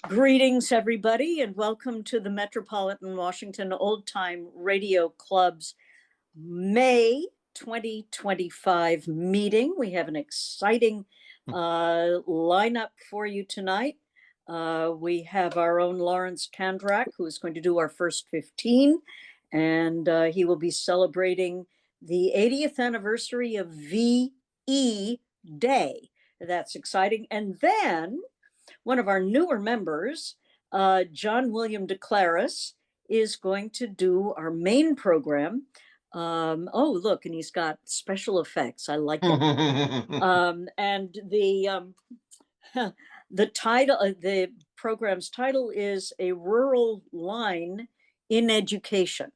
Greetings, everybody, and welcome to the Metropolitan Washington Old Time Radio Club's May 2025 meeting. We have an exciting lineup for you tonight. We have our own Lawrence Kandrach, who is going to do our first 15, and he will be celebrating the 80th anniversary of VE Day. That's exciting. And then one of our newer members, John-William DeClaris, is going to do our main program. Oh, look, and he's got special effects. I like it. And the title, the program's title is A Rural Line in Education.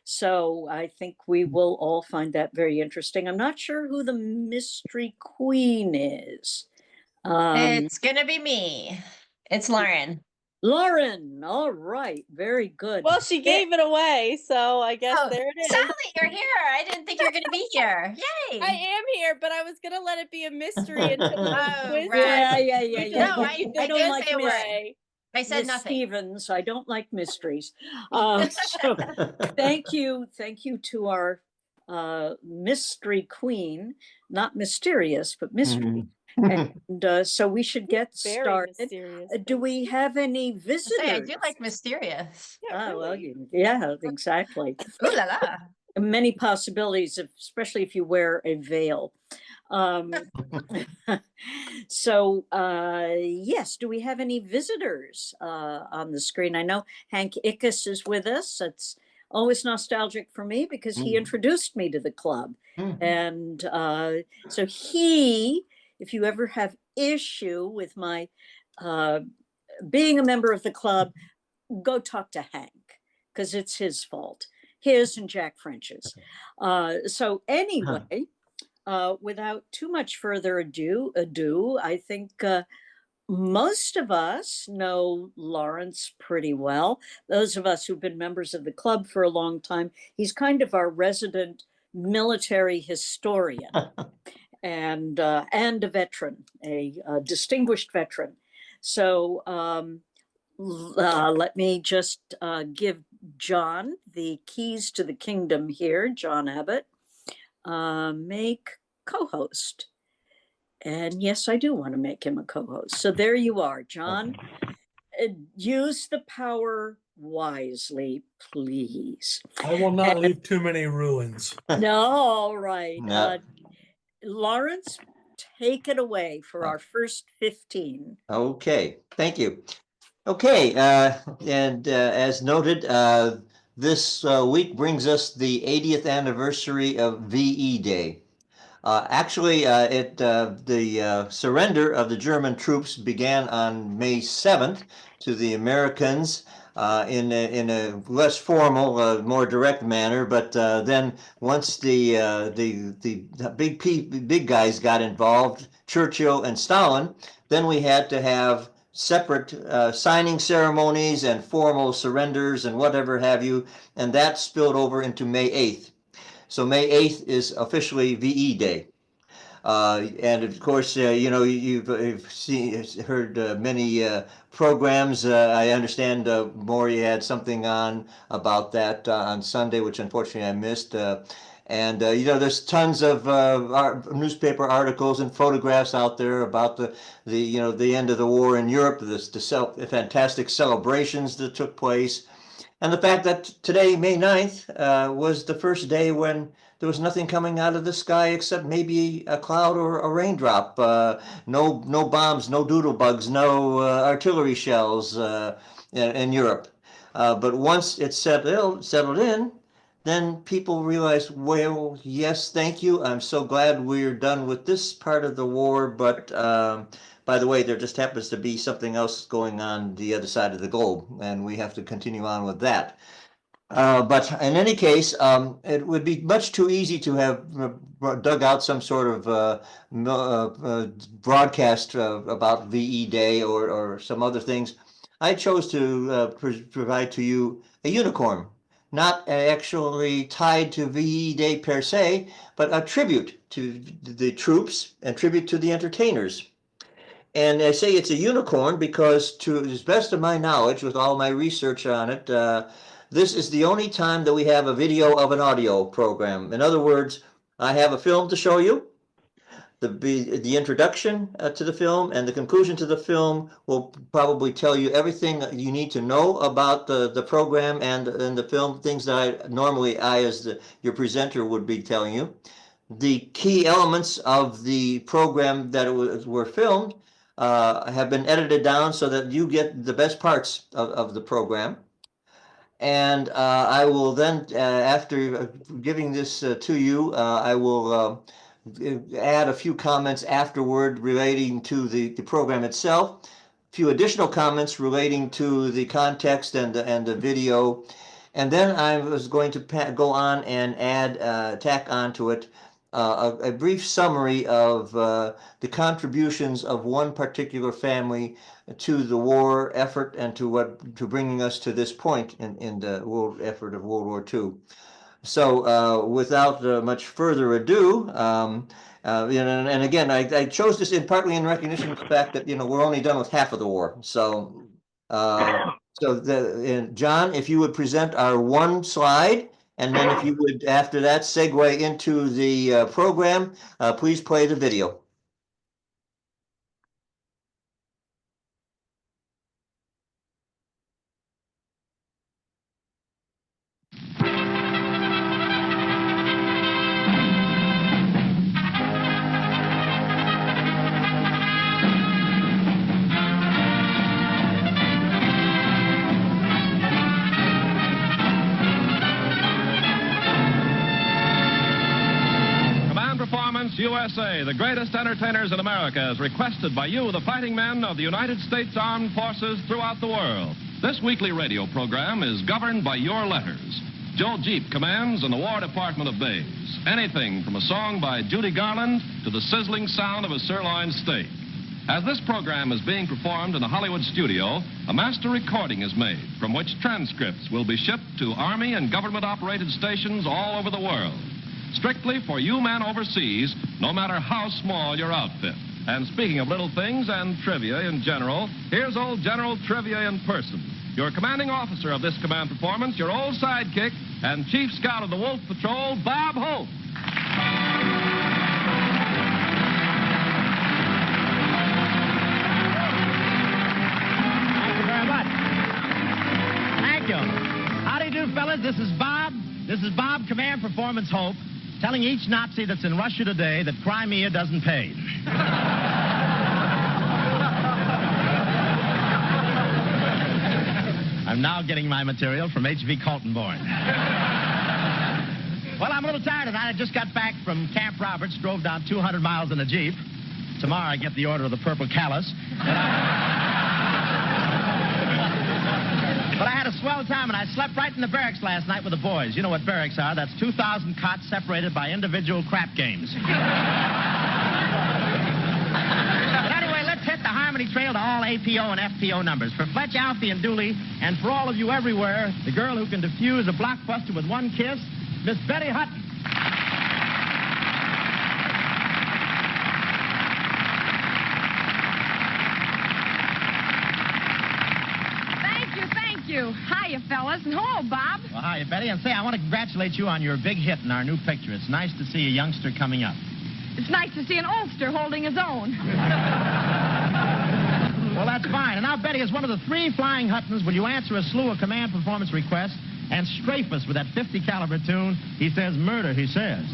So I think we will all find that very interesting. I'm not sure who the mystery queen is. It's gonna be me. It's Lauren. Lauren, all right, very good. Well, she gave it away, so I guess there it is. Sally, you're here. I didn't think you were gonna be here. Yay! I am here, but I was gonna let it be a mystery until the quiz. Right. Yeah. No, I don't like mystery. I said Ms. nothing. Stevens, I don't like mysteries. So thank you to our mystery queen, not mysterious, but mystery. And so we should get started. Do we have any visitors? I do like mysterious. Yeah, well, yeah, exactly. Ooh la la. Many possibilities, especially if you wear a veil. So yes, do we have any visitors on the screen? I know Hank Ickes is with us. It's always nostalgic for me because he introduced me to the club. And so if you ever have issue with my being a member of the club, go talk to Hank, because it's his fault, his and Jack French's. So anyway, without too much further ado, I think most of us know Lawrence pretty well. Those of us who've been members of the club for a long time, he's kind of our resident military historian. And a veteran, a distinguished veteran. So let me just give John the keys to the kingdom here, John Abbott. Make co-host. And yes, I do want to make him a co-host. So there you are, John. Use the power wisely, please. I will not leave too many ruins. No, all right. No. Lawrence, take it away for our first 15. Okay, thank you. Okay, and as noted, this week brings us the 80th anniversary of VE Day. Actually, the surrender of the German troops began on May 7th to the Americans in a less formal, more direct manner. But then once the big guys got involved, Churchill and Stalin, then we had to have separate signing ceremonies and formal surrenders and whatever have you, and that spilled over into May 8th. So May 8th is officially VE Day. And of course, you've heard many programs. I understand, Maury had something on about that on Sunday, which unfortunately I missed. And there's tons of newspaper articles and photographs out there about the end of the war in Europe, the fantastic celebrations that took place, and the fact that today, May 9th, was the first day when there was nothing coming out of the sky except maybe a cloud or a raindrop. No bombs, no doodle bugs, no artillery shells in Europe. But once it settled in, then people realized, well, yes, thank you. I'm so glad we're done with this part of the war. But by the way, there just happens to be something else going on the other side of the globe, and we have to continue on with that. But in any case, it would be much too easy to have dug out some sort of broadcast about VE Day or some other things. I chose to provide to you a unicorn, not actually tied to VE Day per se, but a tribute to the troops and tribute to the entertainers. And I say it's a unicorn because, to the best of my knowledge, with all my research on it, this is the only time that we have a video of an audio program. In other words, I have a film to show you. The introduction to the film and the conclusion to the film will probably tell you everything you need to know about the program and the film, things that I as your presenter would be telling you. The key elements of the program that were filmed have been edited down so that you get the best parts of the program. And I will then, after giving this to you, I will add a few comments afterward relating to the program itself, a few additional comments relating to the context and the video, and then I was going to go on and add, tack onto it a brief summary of the contributions of one particular family to the war effort and to bringing us to this point in the world effort of World War II. So without much further ado, and again, I chose this partly in recognition of the fact that we're only done with half of the war. So John, if you would present our one slide, and then if you would after that segue into the program, please play the video. USA, the greatest entertainers in America, is requested by you, the fighting men of the United States Armed Forces throughout the world. This weekly radio program is governed by your letters. Joe Jeep commands in the War Department of Bays. Anything from a song by Judy Garland to the sizzling sound of a sirloin steak. As this program is being performed in a Hollywood studio, a master recording is made from which transcripts will be shipped to Army and government-operated stations all over the world. Strictly for you men overseas, no matter how small your outfit. And speaking of little things and trivia in general, here's old General Trivia in person. Your commanding officer of this command performance, your old sidekick, and chief scout of the Wolf Patrol, Bob Hope. Thank you very much. Thank you. How do you do, fellas? This is Bob. This is Bob, Command Performance Hope, telling each Nazi that's in Russia today that Crimea doesn't pay. I'm now getting my material from H.V. Kaltenborn. Well, I'm a little tired tonight. I just got back from Camp Roberts, drove down 200 miles in a Jeep. Tomorrow I get the Order of the Purple Callus. But I had a swell time, and I slept right in the barracks last night with the boys. You know what barracks are. That's 2,000 cots separated by individual crap games. But anyway, let's hit the Harmony Trail to all APO and FPO numbers. For Fletch, Alfie, and Dooley, and for all of you everywhere, the girl who can defuse a blockbuster with one kiss, Miss Betty Hutton. Hiya, fellas, and hello, Bob. Well, hiya, Betty. And say, I want to congratulate you on your big hit in our new picture. It's nice to see a youngster coming up. It's nice to see an oldster holding his own. Well, that's fine. And now, Betty, as one of the 3 flying Huttons, will you answer a slew of command performance requests and strafe us with that 50 caliber tune? He says murder, he says.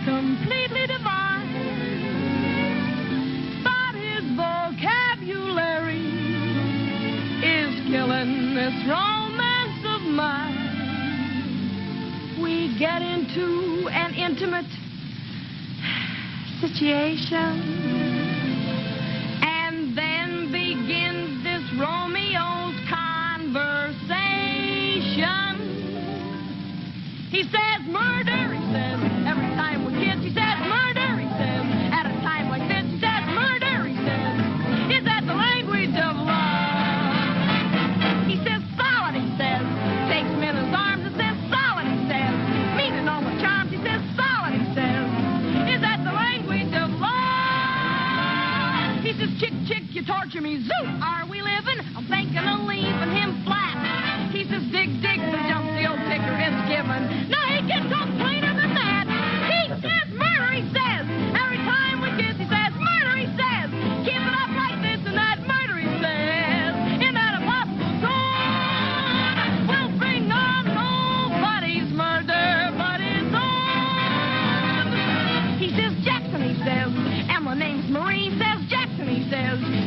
Completely divine, but his vocabulary is killing this romance of mine. We get into an intimate situation, and then begins this Romeo's conversation. He says murder, he says, every time we kiss, he says murder, he says, at a time like this, he says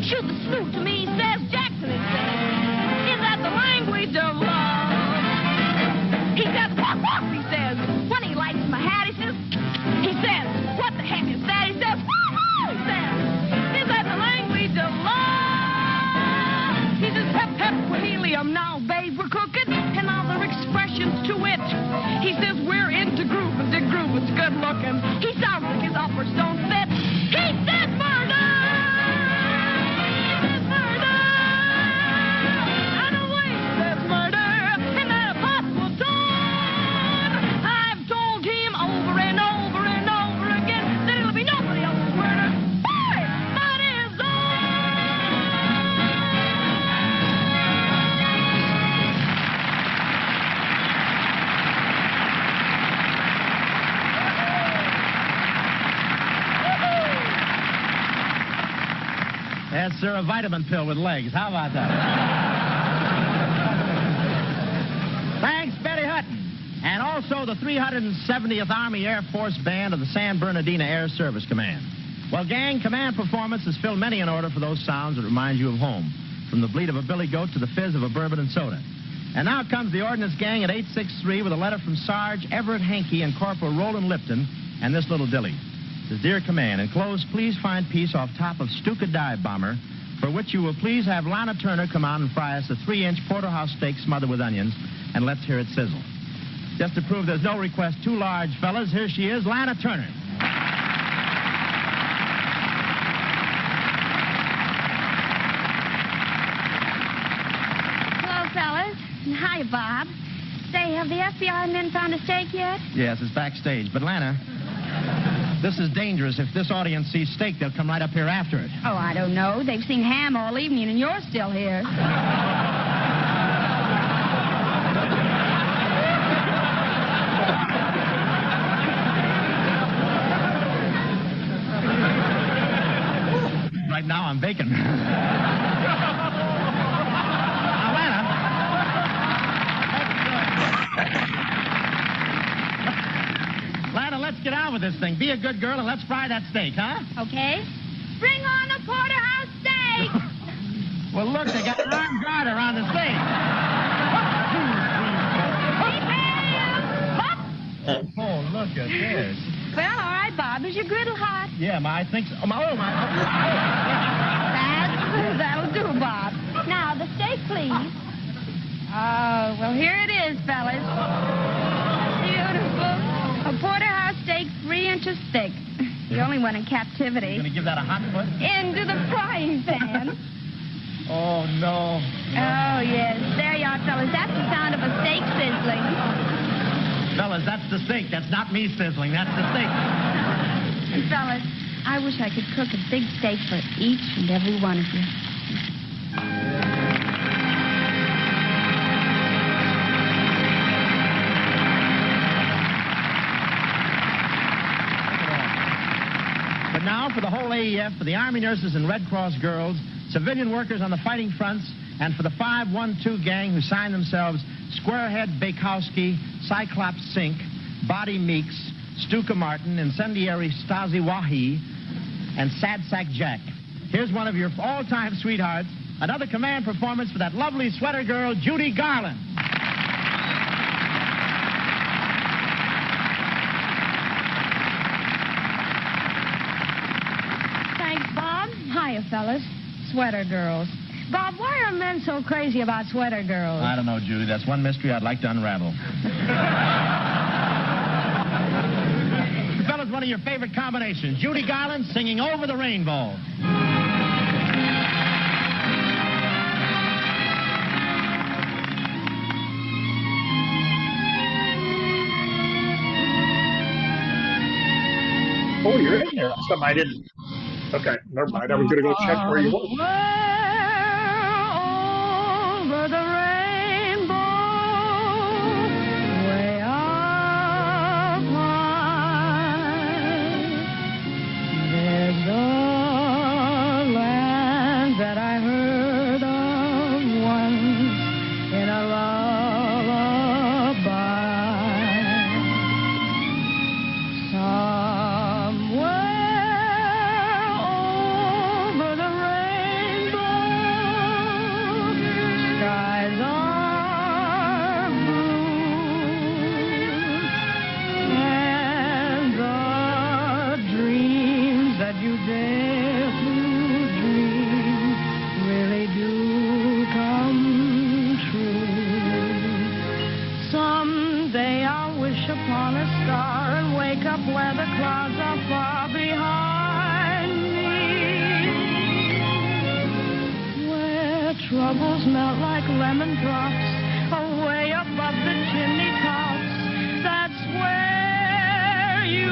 shoots a salute to me, says, Jackson, he says, is that the language of love? He says, walk, walk, he says, when he likes my hat, he says, what the heck is that? He says, woo-hoo, he says, is that the language of love? He says, pep, pep, with helium, now, babe, we're cooking, and other expressions to it. He says, we're into groove, and the groove is good looking. He sounds like his uppers don't fit. He says murder! He says murder! And away he says murder! And that impossible tone! I've told him over and over and over again that it'll be nobody else's murder. Boy, that is all! Yes, sir, a vitamin pill with legs. How about that? Thanks, Betty Hutton. And also the 370th Army Air Force Band of the San Bernardino Air Service Command. Well, gang, command performance has filled many an order for those sounds that remind you of home, from the bleat of a billy goat to the fizz of a bourbon and soda. And now comes the Ordnance Gang at 863 with a letter from Sarge Everett Hankey and Corporal Roland Lipton and this little dilly. Says, Dear Command, enclosed, please find peace off top of Stuka dive bomber, for which you will please have Lana Turner come out and fry us a 3-inch porterhouse steak smothered with onions, and let's hear it sizzle. Just to prove there's no request too large, fellas, here she is, Lana Turner. Hello, fellas. Hi, Bob. Say, have the FBI men found a steak yet? Yes, it's backstage. But, Lana, this is dangerous. If this audience sees steak, they'll come right up here after it. Oh, I don't know. They've seen ham all evening, and you're still here. Right now, I'm bacon. Now, Lana. Lana, let's get on with this thing. Be a good girl and let's fry that steak, huh? Okay. Bring on the porterhouse steak! Well, look, they got an armed guard around the steak. Oh, look at this. Well, all right, Bob. Is your griddle hot? Yeah, I think so. Oh, my. That'll do, Bob. Now, the steak, please. Oh, well, here it is, fellas. Beautiful. A porterhouse steak, 3 inches thick. The only one in captivity. You gonna give that a hot foot? Into the frying pan. Oh, no. Oh, yes. There you are, fellas. That's the sound of a steak sizzling. Fellas, that's the steak. That's not me sizzling. That's the steak. And, fellas, I wish I could cook a big steak for each and every one of you. But now for the whole AEF, for the Army nurses and Red Cross girls, civilian workers on the fighting fronts, and for the 512 gang who signed themselves Squarehead Bakowski, Cyclops Sink, Body Meeks, Stuka Martin, Incendiary Stasi Wahi, and Sad Sack Jack. Here's one of your all-time sweethearts, another command performance for that lovely sweater girl, Judy Garland. Thanks, Bob. Hiya, fellas. Sweater girls. Bob, why are men so crazy about sweater girls? I don't know, Judy. That's one mystery I'd like to unravel. Fellas, one of your favorite combinations. Judy Garland singing Over the Rainbow. Oh, you're in there. Something I didn't. Okay, never mind. I was going to go check where you were. Over the rainbow, way up high, there's a land that I heard of once in a lullaby. Somewhere over the rainbow, wish upon a star and wake up where the clouds are far behind me. Where troubles melt like lemon drops away above the chimney tops. That's where you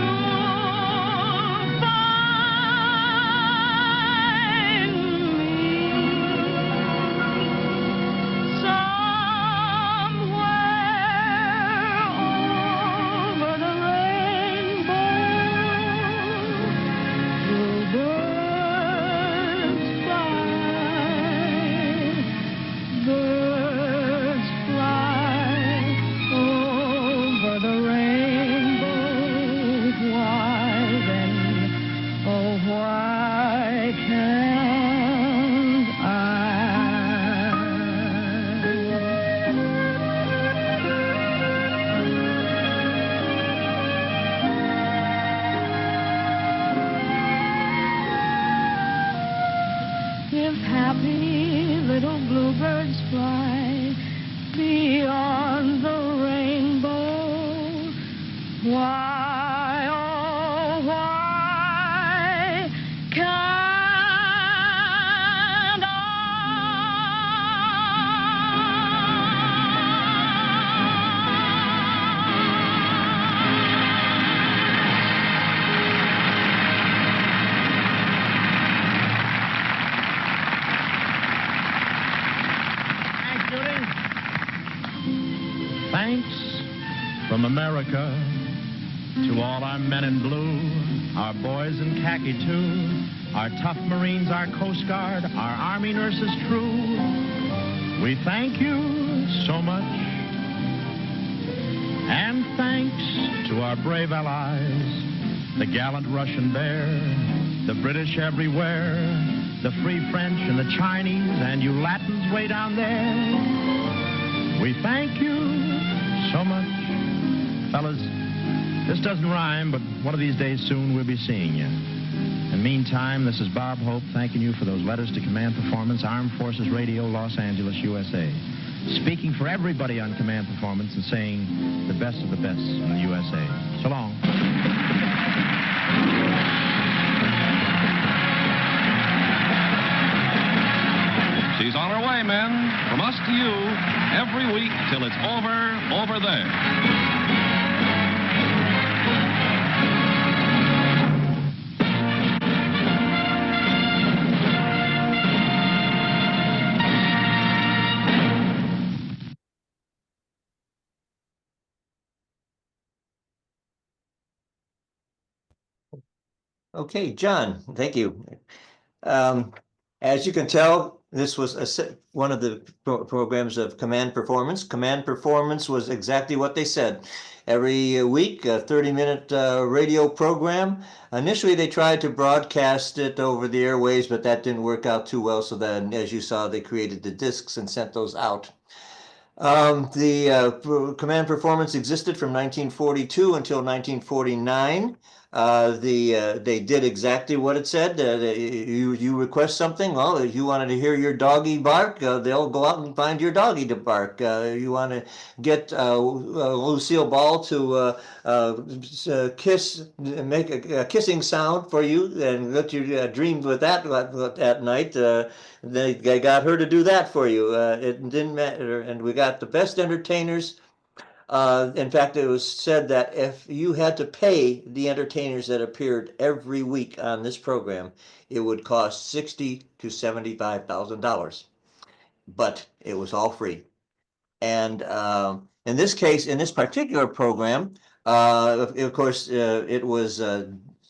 from America to all our men in blue, our boys in khaki too, our tough Marines, our Coast Guard, our Army nurses true. We thank you so much. And thanks to our brave allies, the gallant Russian bear, the British everywhere, the free French and the Chinese, and you Latins way down there. We thank you so much. Fellas, this doesn't rhyme, but one of these days soon we'll be seeing you. And meantime, this is Bob Hope thanking you for those letters to Command Performance, Armed Forces Radio, Los Angeles, USA. Speaking for everybody on Command Performance and saying the best of the best in the USA. So long. She's on her way, men. From us to you, every week till it's over there. Okay, John, thank you. As you can tell, this was one of the programs of Command Performance. Command Performance was exactly what they said. Every week, a 30-minute radio program. Initially, they tried to broadcast it over the airwaves, but that didn't work out too well. So then, as you saw, they created the discs and sent those out. Command Performance existed from 1942 until 1949. They did exactly what it said. You request something, well, if you wanted to hear your doggy bark, they'll go out and find your doggy to bark. You want to get Lucille Ball to make a kissing sound for you and let you dream with that at night. They got her to do that for you. It didn't matter, and we got the best entertainers. In fact, it was said that if you had to pay the entertainers that appeared every week on this program, it would cost $60,000 to $75,000. But it was all free. And in this case, in this particular program, of course, it was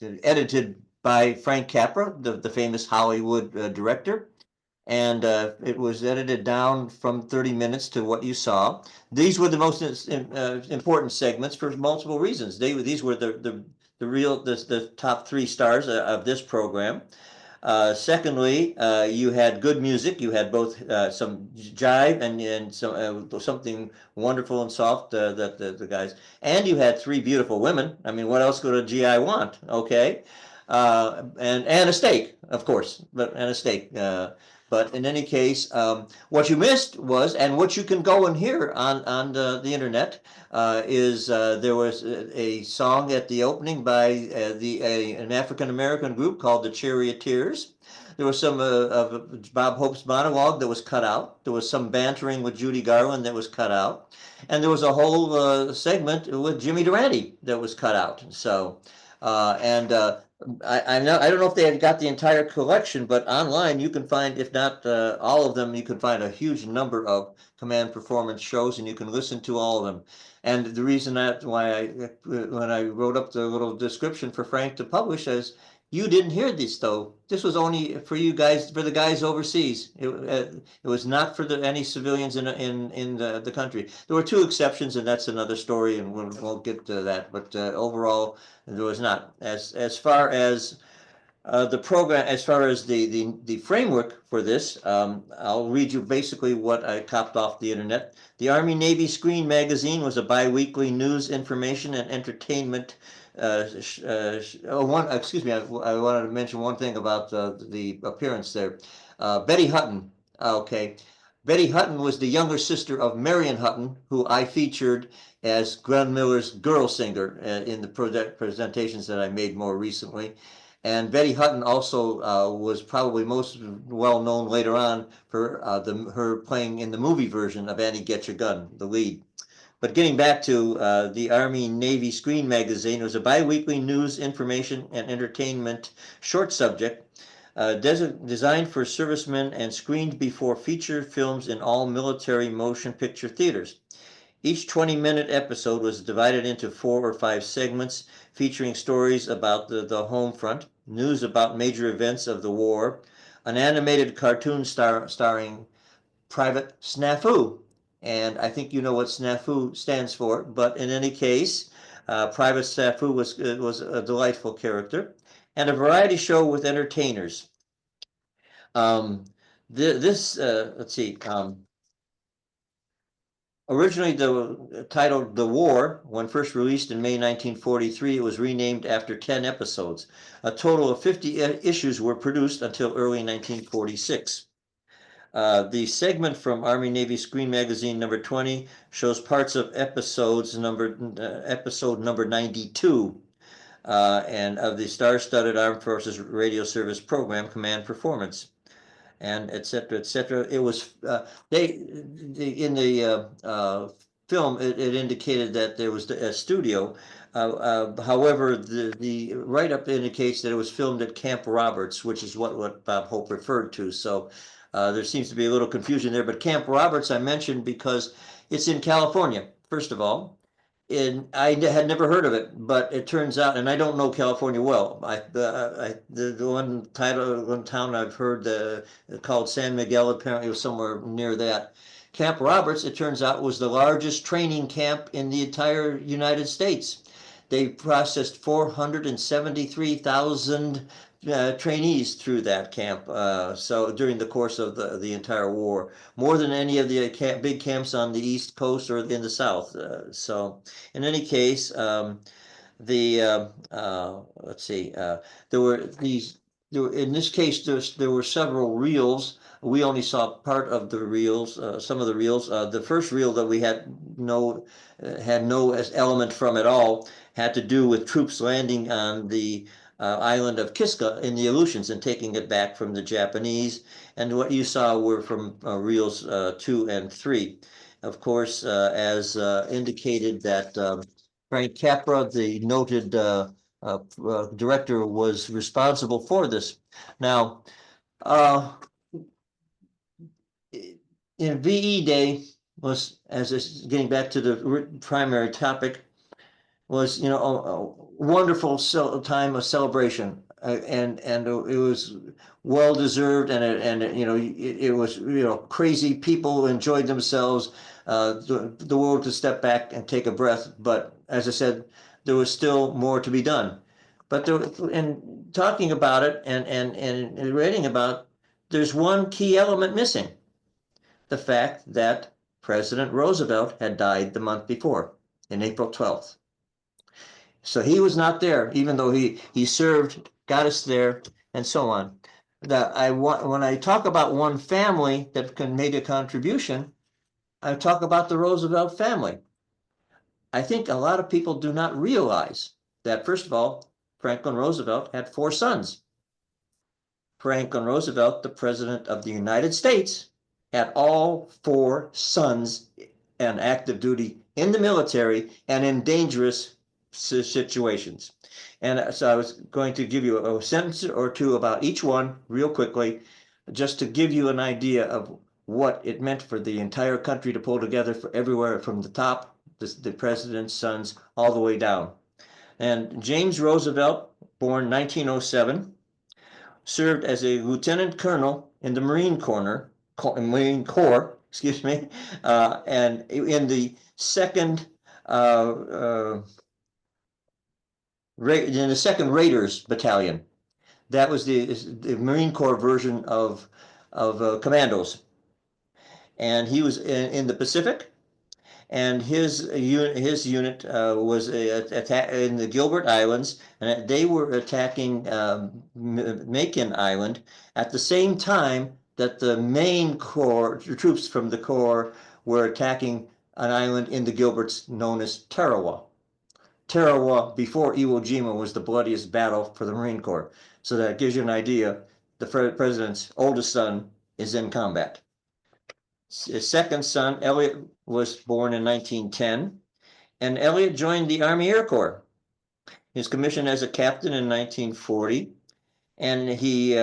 edited by Frank Capra, the famous Hollywood director. And it was edited down from 30 minutes to what you saw. These were the most important segments for multiple reasons. These were the top 3 stars of this program. Secondly, you had good music. You had both some jive and something wonderful and soft that the guys. And you had 3 beautiful women. I mean, what else could a GI want? Okay, and a steak, of course, and a steak. But in any case, what you missed was, and what you can go and hear on the internet, is there was a song at the opening by an African-American group called the Charioteers. There was some of Bob Hope's monologue that was cut out. There was some bantering with Judy Garland that was cut out. And there was a whole segment with Jimmy Durante that was cut out. So, I don't know if they had got the entire collection, but online you can find, if not all of them, you can find a huge number of command performance shows, and you can listen to all of them. And the reason when I wrote up the little description for Frank to publish is, you didn't hear this though. This was only for you guys, for the guys overseas. It was not for any civilians in the country. There were two exceptions, and that's another story, and we'll get to that. But overall, there was not. As far as the program, as far as the framework for this, I'll read you basically what I copied off the internet. The Army Navy Screen Magazine was a bi-weekly news, information, and entertainment. Excuse me, I wanted to mention one thing about the appearance there. Betty Hutton. Okay. Betty Hutton was the younger sister of Marion Hutton, who I featured as Glenn Miller's girl singer in the presentations that I made more recently. And Betty Hutton also was probably most well known later on for her playing in the movie version of Annie Get Your Gun, the lead. But getting back to the Army Navy Screen Magazine, it was a bi-weekly news, information, and entertainment short subject designed for servicemen and screened before feature films in all military motion picture theaters. Each 20-minute episode was divided into 4 or 5 segments featuring stories about the home front, news about major events of the war, an animated cartoon starring Private Snafu. And I think you know what SNAFU stands for, but in any case, Private Snafu was a delightful character, and a variety show with entertainers. Let's see. Originally titled The War, when first released in May 1943, it was renamed after 10 episodes. A total of 50 issues were produced until early 1946. The segment from Army Navy Screen Magazine number 20 shows parts of episode number 92 and of the Star-Studded Armed Forces Radio Service Program Command Performance, and etc. etc. It was in the film it indicated that there was a studio. However, the write-up indicates that it was filmed at Camp Roberts, which is what Bob Hope referred to. So there seems to be a little confusion there, but Camp Roberts I mentioned because it's in California, first of all. I had never heard of it, but it turns out, and I don't know California well. The one town I've heard called San Miguel apparently was somewhere near that. Camp Roberts, it turns out, was the largest training camp in the entire United States. They processed 473,000 trainees through that camp. So during the course of the entire war, more than any of the big camps on the East Coast or in the South. So in any case, let's see, in this case, there were several reels. We only saw part of the reels, some of the reels. The first reel that we had no element from at all had to do with troops landing on the island of Kiska in the Aleutians and taking it back from the Japanese. And what you saw were from reels 2 and 3. Of course, as indicated that Frank Capra, the noted director, was responsible for this. Now, in VE Day was, as is getting back to the primary topic, was, you know, a wonderful time of celebration, and it was well deserved, and you know, it was, you know, crazy people enjoyed themselves. The world to step back and take a breath, but as I said, there was still more to be done. But in talking about it and reading about, there's one key element missing: the fact that President Roosevelt had died the month before, in April 12th. So he was not there, even though he served, got us there, and so on. when I talk about one family that can make a contribution, I talk about the Roosevelt family. I think a lot of people do not realize that, first of all, Franklin Roosevelt had 4 sons. Franklin Roosevelt, the President of the United States, had all 4 sons on active duty in the military and in dangerous situations. And so I was going to give you a sentence or two about each one real quickly, just to give you an idea of what it meant for the entire country to pull together for everywhere from the top, the president's sons, all the way down. And James Roosevelt, born 1907, served as a lieutenant colonel in the Marine Corps, excuse me, and in the second Raiders Battalion. That was the Marine Corps version of commandos, and he was in the Pacific. And his unit was in the Gilbert Islands, and they were attacking Macon Island at the same time that the main Corps troops from the Corps were attacking an island in the Gilberts known as Tarawa. Tarawa, before Iwo Jima, was the bloodiest battle for the Marine Corps. So that gives you an idea. The president's oldest son is in combat. His second son, Elliot, was born in 1910, and Elliot joined the Army Air Corps. He was commissioned as a captain in 1940, and he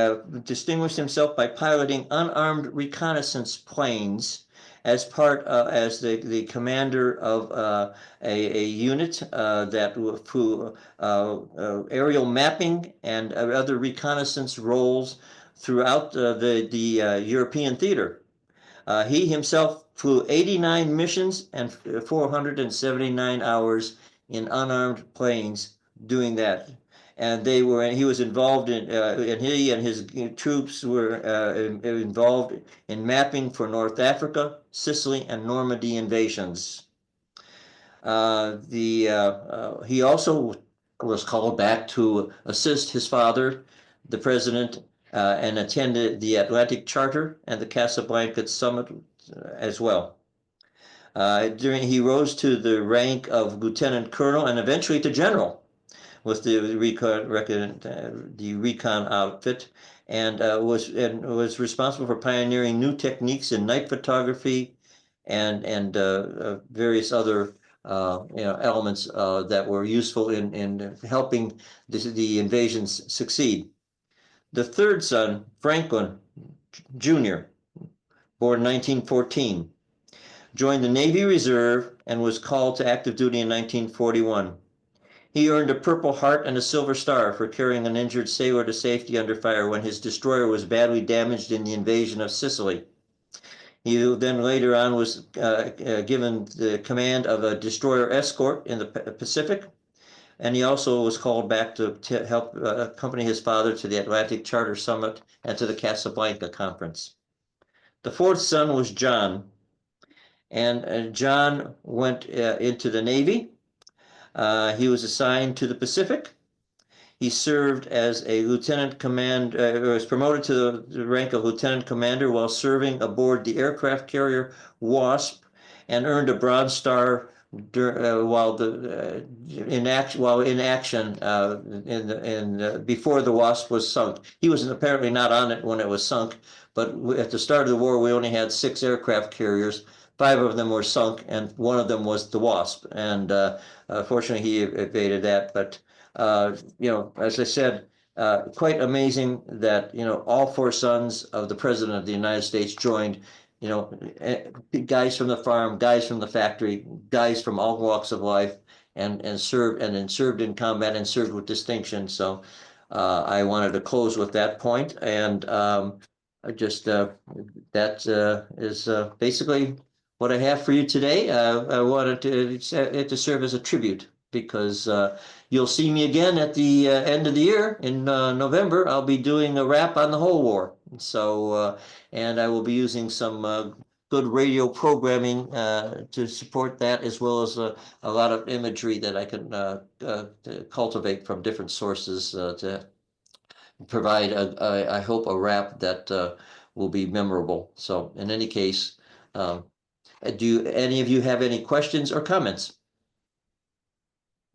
distinguished himself by piloting unarmed reconnaissance planes as as the commander of a unit that aerial mapping and other reconnaissance roles throughout the European theater. He himself flew 89 missions and 479 hours in unarmed planes doing that. And he was involved in, and he and his troops were involved in mapping for North Africa, Sicily, and Normandy invasions. He also was called back to assist his father, the president, and attended the Atlantic Charter and the Casablanca Summit as well. He rose to the rank of lieutenant colonel and eventually to general with the recon outfit, and was responsible for pioneering new techniques in night photography and various other elements that were useful in helping the invasions succeed. The third son, Franklin Jr., born 1914, joined the Navy Reserve and was called to active duty in 1941. He earned a Purple Heart and a Silver Star for carrying an injured sailor to safety under fire when his destroyer was badly damaged in the invasion of Sicily. He then later on was given the command of a destroyer escort in the Pacific, and he also was called back to help accompany his father to the Atlantic Charter Summit and to the Casablanca Conference. The fourth son was John, and John went into the Navy. He was assigned to the Pacific. He served as a lieutenant commander, was promoted to the rank of lieutenant commander while serving aboard the aircraft carrier Wasp, and earned a Bronze Star while in action before the Wasp was sunk. He was apparently not on it when it was sunk, but at the start of the war we only had 6 aircraft carriers. 5 of them were sunk, and one of them was the Wasp, and fortunately he evaded that. But as I said, quite amazing that all 4 sons of the President of the United States joined. Guys from the farm, guys from the factory, guys from all walks of life, and served in combat and served with distinction. So I wanted to close with that point, and that is basically what I have for you today. I wanted it to serve as a tribute, because you'll see me again at the end of the year in November. I'll be doing a wrap on the whole war. So, and I will be using some good radio programming to support that, as well as a lot of imagery that I can cultivate from different sources to provide I hope a rap that will be memorable. So in any case, do any of you have any questions or comments?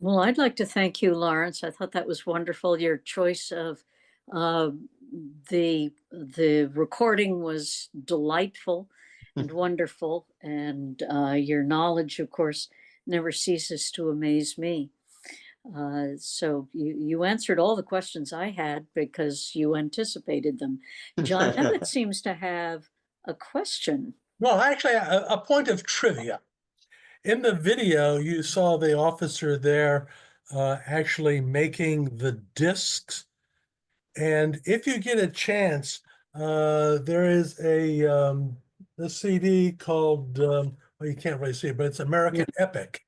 Well, I'd like to thank you, Lawrence. I thought that was wonderful. Your choice of the recording was delightful and wonderful, and your knowledge, of course, never ceases to amaze me. So you answered all the questions I had because you anticipated them. John Emmett seems to have a question. Well, actually, a point of trivia. In the video, you saw the officer there actually making the discs. And if you get a chance, there is a CD called, well, you can't really see it, but it's American Epic.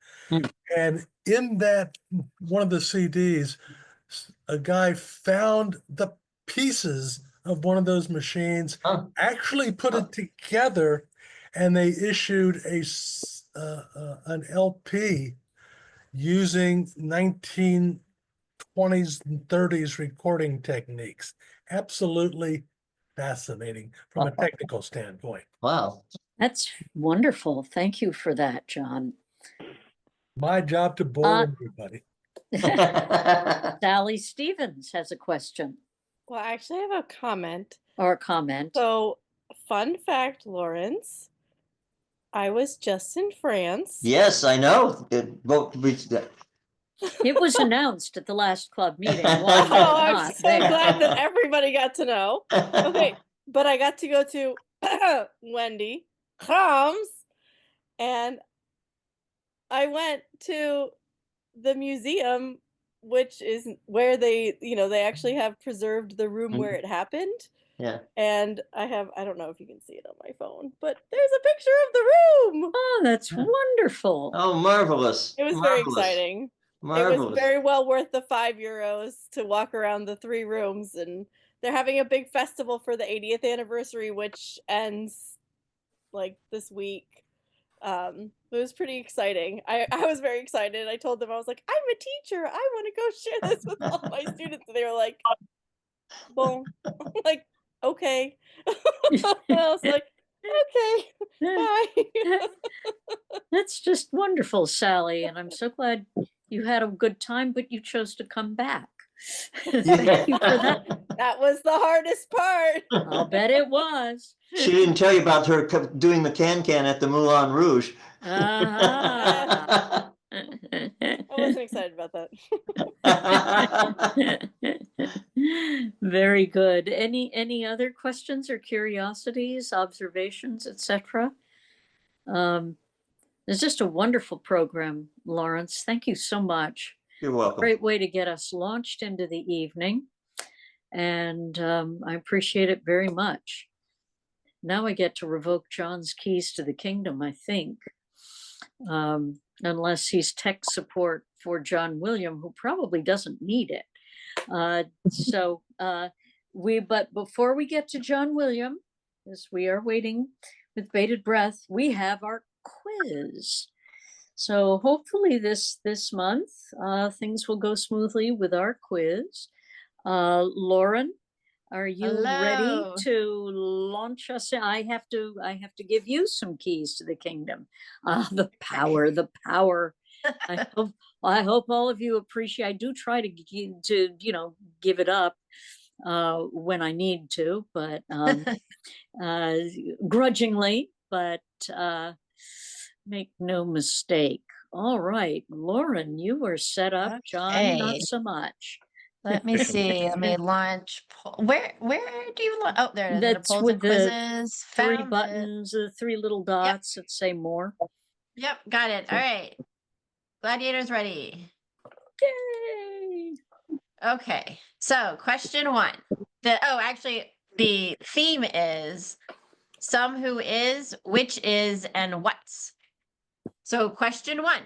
And in that, one of the CDs, a guy found the pieces of one of those machines, actually put it together, and they issued an LP using 1920s and 30s recording techniques. Absolutely fascinating from a technical standpoint. Wow. That's wonderful. Thank you for that, John. My job to bore everybody. Sally Stevens has a question. Well, I actually have a comment. Or a comment. So, fun fact, Lawrence, I was just in France. Yes, I know. It was announced at the last club meeting. Oh, I'm so glad that everybody got to know. Okay, but I got to go to Wendy Krams, and I went to the museum, which is where they actually have preserved the room where it happened. Yeah. And I don't know if you can see it on my phone, but there's a picture of the room. Oh, that's wonderful. Oh, marvelous. It was very exciting. Marvelous. It was very well worth the €5 to walk around the 3 rooms, and they're having a big festival for the 80th anniversary, which ends like this week. It was pretty exciting. I was very excited. I told them, I was like, I'm a teacher. I want to go share this with all my students. And they were like, well, like, okay. I was like, okay, bye. That's just wonderful, Sally. And I'm so glad you had a good time, but you chose to come back. Thank you for that. That was the hardest part. I'll bet it was. She didn't tell you about her doing the can-can at the Moulin Rouge. I wasn't excited about that. Very good. Any other questions or curiosities, observations, etc.? It's just a wonderful program, Lawrence. Thank you so much. You're welcome. Great way to get us launched into the evening. And I appreciate it very much. Now I get to revoke John's keys to the kingdom, I think. Unless he's tech support for John-William, who probably doesn't need it. But before we get to John-William, as we are waiting with bated breath, we have our quiz. So hopefully this month, things will go smoothly with our quiz. Lauren, are you ready to launch us? I have to give you some keys to the kingdom. The power. I hope all of you appreciate. I do try to give it up when I need to, but grudgingly. But make no mistake. All right, Lauren, you were set up. John, not so much. Let me see. Let me launch. Where do you launch? Oh, there it is. That's Polls with and the quizzes. 3 Found buttons, the 3 little dots that say more. Yep, got it. All right. Gladiators ready. Yay! Okay. So, question 1. Actually, the theme is some who is, which is, and what's. So, question 1.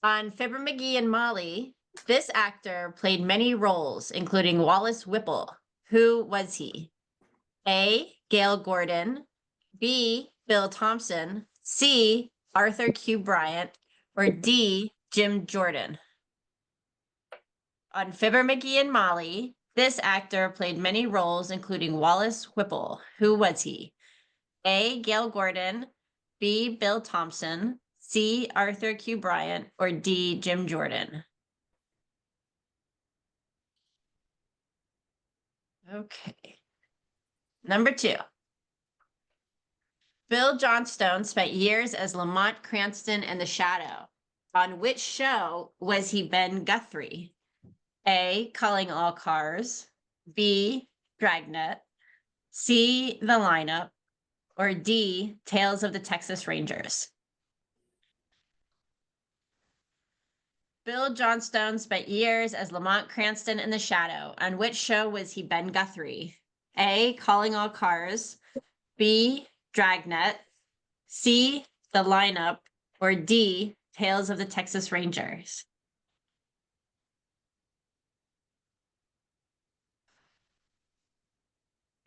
On Fibber McGee and Molly, this actor played many roles, including Wallace Whipple. Who was he? A. Gail Gordon, B. Bill Thompson, C. Arthur Q. Bryant, or D. Jim Jordan? On Fibber McGee and Molly, This actor played many roles, including Wallace Whipple. Who was he? A. Gail Gordon, B. Bill Thompson, C. Arthur Q. Bryant, or D. Jim Jordan? Okay. Number 2. Bill Johnstone spent years as Lamont Cranston in The Shadow. On which show was he Ben Guthrie? A. Calling All Cars, B. Dragnet, C. The Lineup, or D. Tales of the Texas Rangers? Bill Johnstone spent years as Lamont Cranston in The Shadow. On which show was he Ben Guthrie? A. Calling All Cars, B. Dragnet, C. The Lineup, or D. Tales of the Texas Rangers?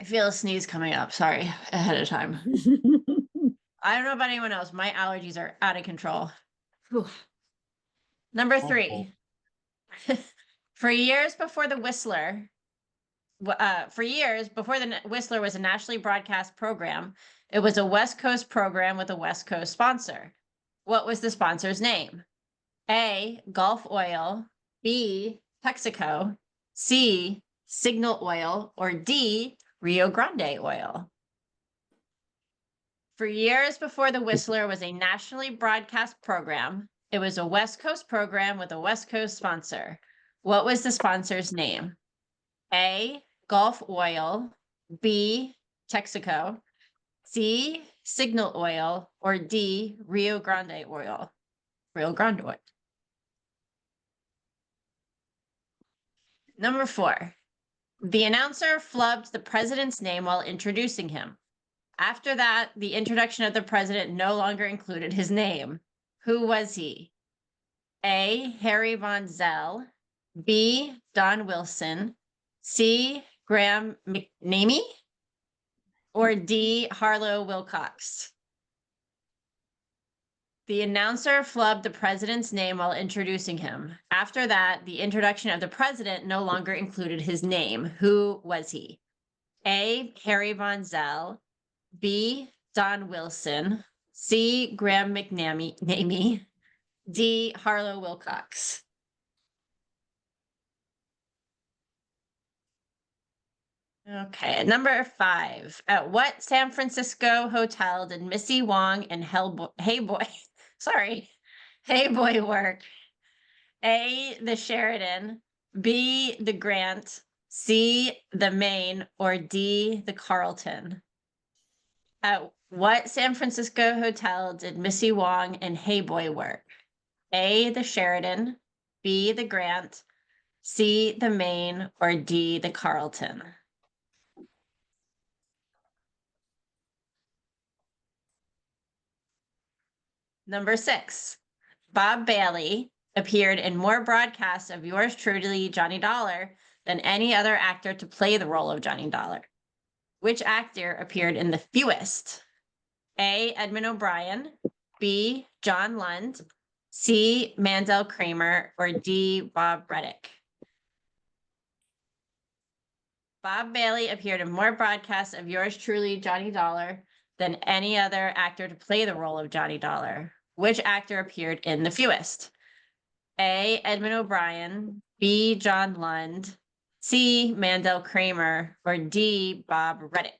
I feel a sneeze coming up. Sorry, ahead of time. I don't know about anyone else. My allergies are out of control. Whew. Number 3. For years before the Whistler was a nationally broadcast program, it was a West Coast program with a West Coast sponsor. What was the sponsor's name? A. Gulf Oil, B. Texaco, C. Signal Oil, or D. Rio Grande Oil? For years before the Whistler was a nationally broadcast program, it was a West Coast program with a West Coast sponsor. What was the sponsor's name? A. Gulf Oil, B. Texaco, C. Signal Oil, or D. Rio Grande Oil? Rio Grande Oil. Number 4. The announcer flubbed the president's name while introducing him. After that, the introduction of the president no longer included his name. Who was he? A. Harry Von Zell, B. Don Wilson, C. Graham McNamee, or D. Harlow Wilcox? The announcer flubbed the president's name while introducing him. After that, the introduction of the president no longer included his name. Who was he? A. Harry Von Zell, B. Don Wilson, C. Graham McNamee, D. Harlow Wilcox? Okay, number 5. At what San Francisco hotel did Missy Wong and Hey Boy work? A. The Sheraton, B. The Grant, C. The Maine, or D. The Carlton? At what San Francisco hotel did Missy Wong and Hey Boy work? A. The Sheraton, B. The Grant, C. The Maine, or D. The Carlton? Number 6. Bob Bailey appeared in more broadcasts of Yours Truly, Johnny Dollar, than any other actor to play the role of Johnny Dollar. Which actor appeared in the fewest? A. Edmund O'Brien, B. John Lund, C. Mandel Kramer, or D. Bob Reddick? Bob Bailey appeared in more broadcasts of Yours Truly, Johnny Dollar, than any other actor to play the role of Johnny Dollar. Which actor appeared in the fewest? A. Edmund O'Brien, B. John Lund, C. Mandel Kramer, or D. Bob Reddick?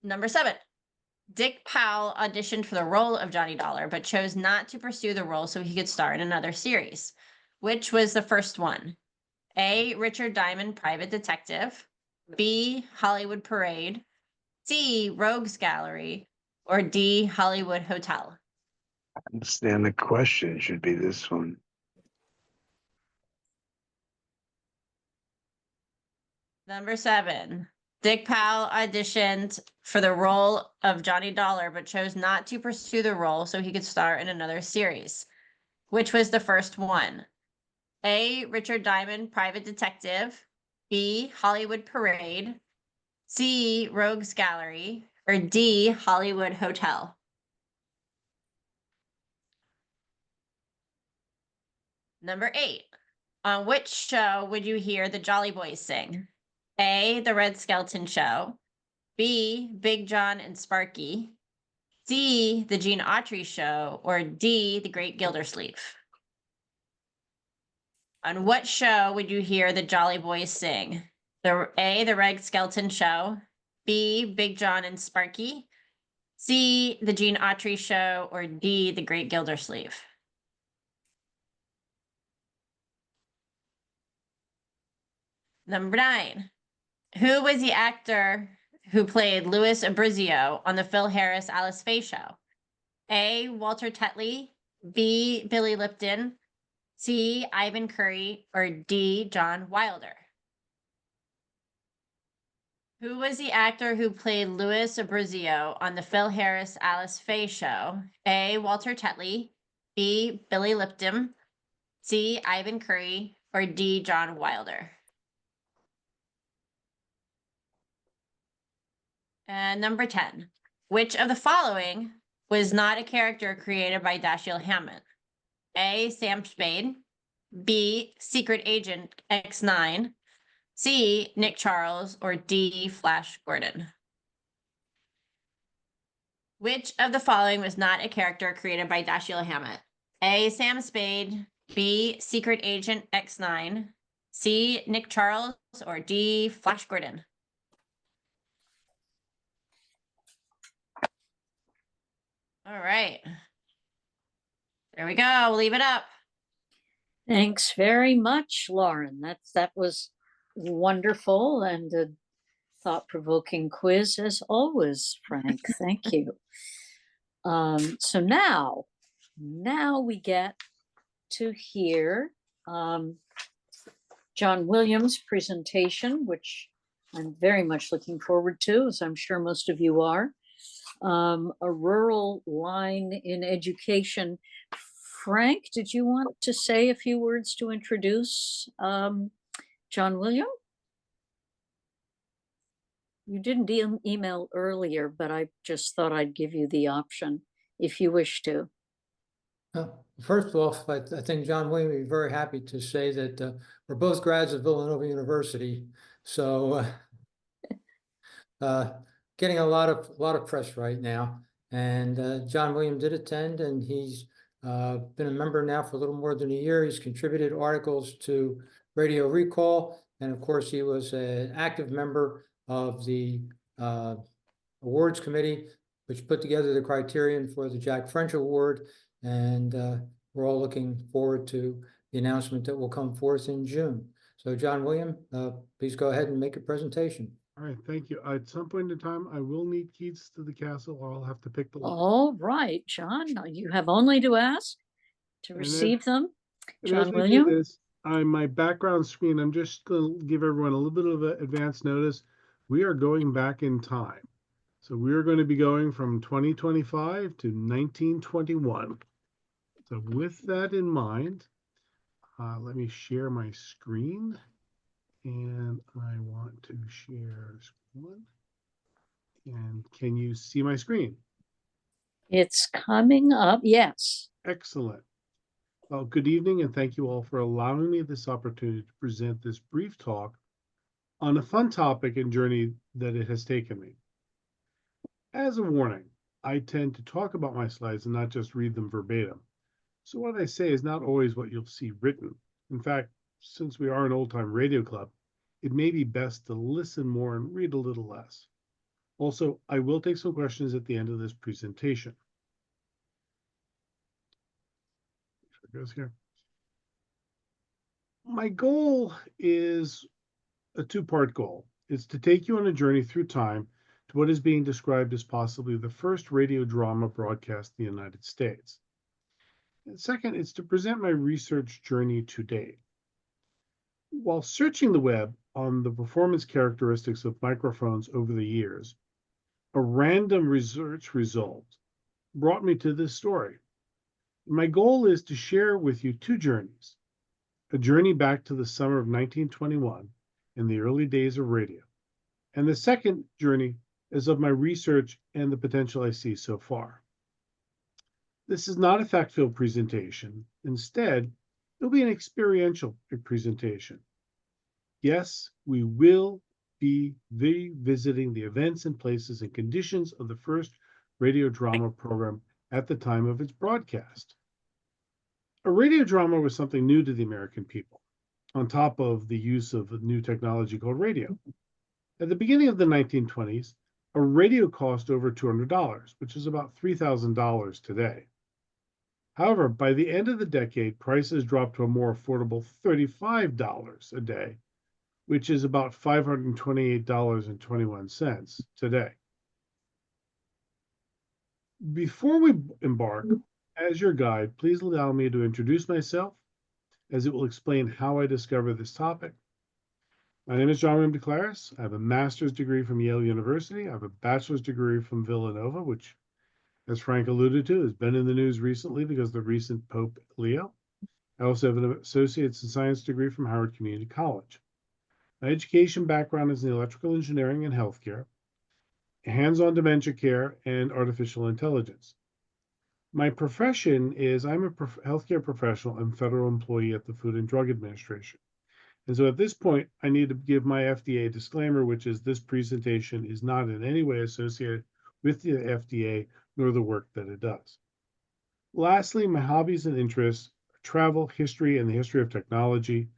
Number 7. Dick Powell auditioned for the role of Johnny Dollar, but chose not to pursue the role so he could star in another series. Which was the first one? A. Richard Diamond, Private Detective, B. Hollywood Parade, C. Rogues Gallery, or D. Hollywood Hotel? I understand the question should be this one. Number 7. Dick Powell auditioned for the role of Johnny Dollar, but chose not to pursue the role so he could star in another series. Which was the first one? A. Richard Diamond, Private Detective, B. Hollywood Parade, C. Rogues Gallery, or D. Hollywood Hotel? Number 8. On which show would you hear the Jolly Boys sing? A, The Red Skelton Show. B, Big John and Sparky. C, The Gene Autry Show. Or D, The Great Gildersleeve. On what show would you hear the Jolly Boys sing? A, The Red Skelton Show. B, Big John and Sparky. C, The Gene Autry Show. Or D, The Great Gildersleeve. Number 9. Who was the actor who played Louis Abrizio on the Phil Harris Alice Faye show? A, Walter Tetley. B, Billy Lipton. C, Ivan Curry. Or D, John Wilder. Who was the actor who played Louis Abrizio on the Phil Harris Alice Faye show? A, Walter Tetley. B, Billy Lipton. C, Ivan Curry. Or D, John Wilder. And number 10. Which of the following was not a character created by Dashiell Hammett? A, Sam Spade. B, Secret Agent X9. C, Nick Charles. Or D, Flash Gordon. Which of the following was not a character created by Dashiell Hammett? A, Sam Spade. B, Secret Agent X9. C, Nick Charles. Or D, Flash Gordon. All right. There we go. We'll leave it up. Thanks very much, Lauren. That was wonderful and a thought-provoking quiz as always, Frank. Thank you. So now we get to hear John Williams' presentation, which I'm very much looking forward to, as I'm sure most of you are. A rural line in education. Frank, did you want to say a few words to introduce John William? You didn't email earlier, but I just thought I'd give you the option if you wish to. First off, I think John William would be very happy to say that we're both grads of Villanova University, so getting a lot of press right now. And John William did attend, and he's been a member now for a little more than a year. He's contributed articles to Radio Recall, and of course he was an active member of the awards committee, which put together the criterion for the Jack French Award. And we're all looking forward to the announcement that will come forth in June. So John William, please go ahead and make a presentation. All right, thank you. At some point in time, I will need keys to the castle, or I'll have to pick the lock. All right, John, you have only to ask to receive them. John William. On my background screen, I'm just going to give everyone a little bit of advance notice. We are going back in time. So we're going to be going from 2025 to 1921. So with that in mind, let me share my screen. And I want to share screen. And can you see my screen? It's coming up, yes. Excellent. Well, good evening, and thank you all for allowing me this opportunity to present this brief talk on a fun topic and journey that it has taken me. As a warning, I tend to talk about my slides and not just read them verbatim. So what I say is not always what you'll see written. In fact, since we are an old-time radio club, it may be best to listen more and read a little less. Also, I will take some questions at the end of this presentation. It goes here. My goal is a two-part goal. It's to take you on a journey through time to what is being described as possibly the first radio drama broadcast in the United States. And second, it's to present my research journey to date. While searching the web on the performance characteristics of microphones over the years, a random research result brought me to this story. My goal is to share with you two journeys, a journey back to the summer of 1921 in the early days of radio, and the second journey is of my research and the potential I see so far. This is not a fact-filled presentation. Instead, It'll be an experiential presentation. Yes, we will be revisiting the events and places and conditions of the first radio drama program at the time of its broadcast. A radio drama was something new to the American people, on top of the use of a new technology called radio. At the beginning of the 1920s, a radio cost over $200, which is about $3,000 today. However, by the end of the decade, prices dropped to a more affordable $35 a day, which is about $528.21 today. Before we embark, as your guide, please allow me to introduce myself, as it will explain how I discovered this topic. My name is John-William DeClaris. I have a master's degree from Yale University. I have a bachelor's degree from Villanova, which, as Frank alluded to, has been in the news recently because of the recent Pope Leo. I also have an associate's in science degree from Howard Community College. My education background is in electrical engineering and healthcare, hands-on dementia care, and artificial intelligence. My profession is I'm a healthcare professional and federal employee at the Food and Drug Administration. And so at this point, I need to give my FDA disclaimer, which is this presentation is not in any way associated with the FDA nor the work that it does. Lastly, my hobbies and interests are travel, history, and the history of technology,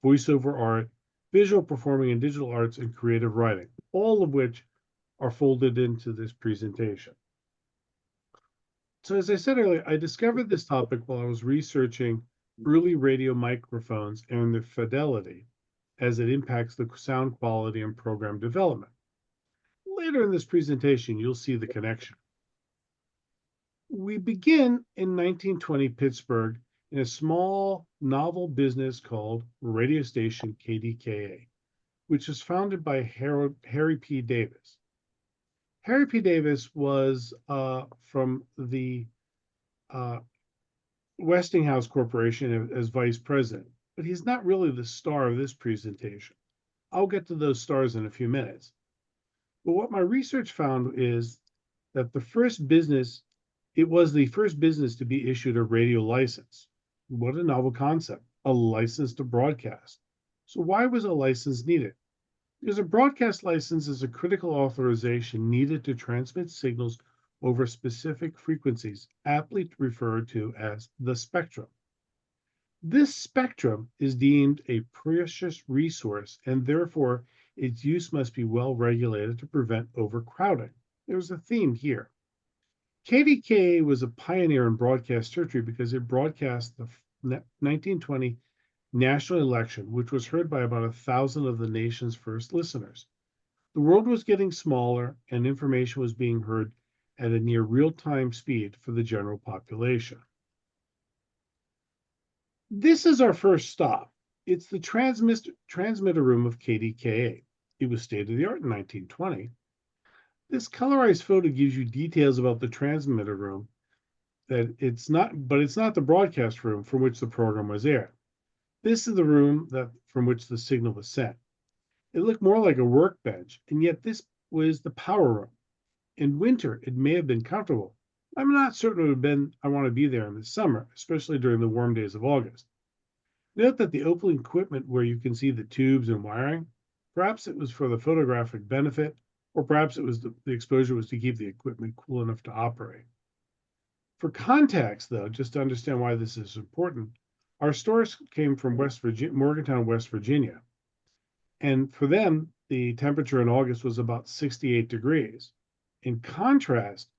voiceover art, visual performing and digital arts, and creative writing, all of which are folded into this presentation. So as I said earlier, I discovered this topic while I was researching early radio microphones and their fidelity as it impacts the sound quality and program development. Later in this presentation, you'll see the connection. We begin in 1920 Pittsburgh in a small novel business called radio station KDKA, which was founded by Harry P. Davis. Harry P. Davis was from the Westinghouse Corporation as vice president, but he's not really the star of this presentation. I'll get to those stars in a few minutes. But what my research found is that it was the first business to be issued a radio license. What a novel concept, a license to broadcast. So why was a license needed? Because a broadcast license is a critical authorization needed to transmit signals over specific frequencies, aptly referred to as the spectrum. This spectrum is deemed a precious resource, and therefore its use must be well regulated to prevent overcrowding. There's a theme here. KDKA was a pioneer in broadcast surgery because it broadcast the 1920 national election, which was heard by about 1,000 of the nation's first listeners. The world was getting smaller, and information was being heard at a near real-time speed for the general population. This is our first stop. It's the transmitter room of KDKA. It was state-of-the-art in 1920. This colorized photo gives you details about the transmitter room, but it's not the broadcast room from which the program was aired. This is the room from which the signal was sent. It looked more like a workbench, and yet this was the power room. In winter, it may have been comfortable. I'm not certain it would have been I want to be there in the summer, especially during the warm days of August. Note that the open equipment where you can see the tubes and wiring, perhaps it was for the photographic benefit, or perhaps it was the exposure was to keep the equipment cool enough to operate. For context, though, just to understand why this is important, our stores came from Morgantown, West Virginia. And for them, the temperature in August was about 68 degrees. In contrast,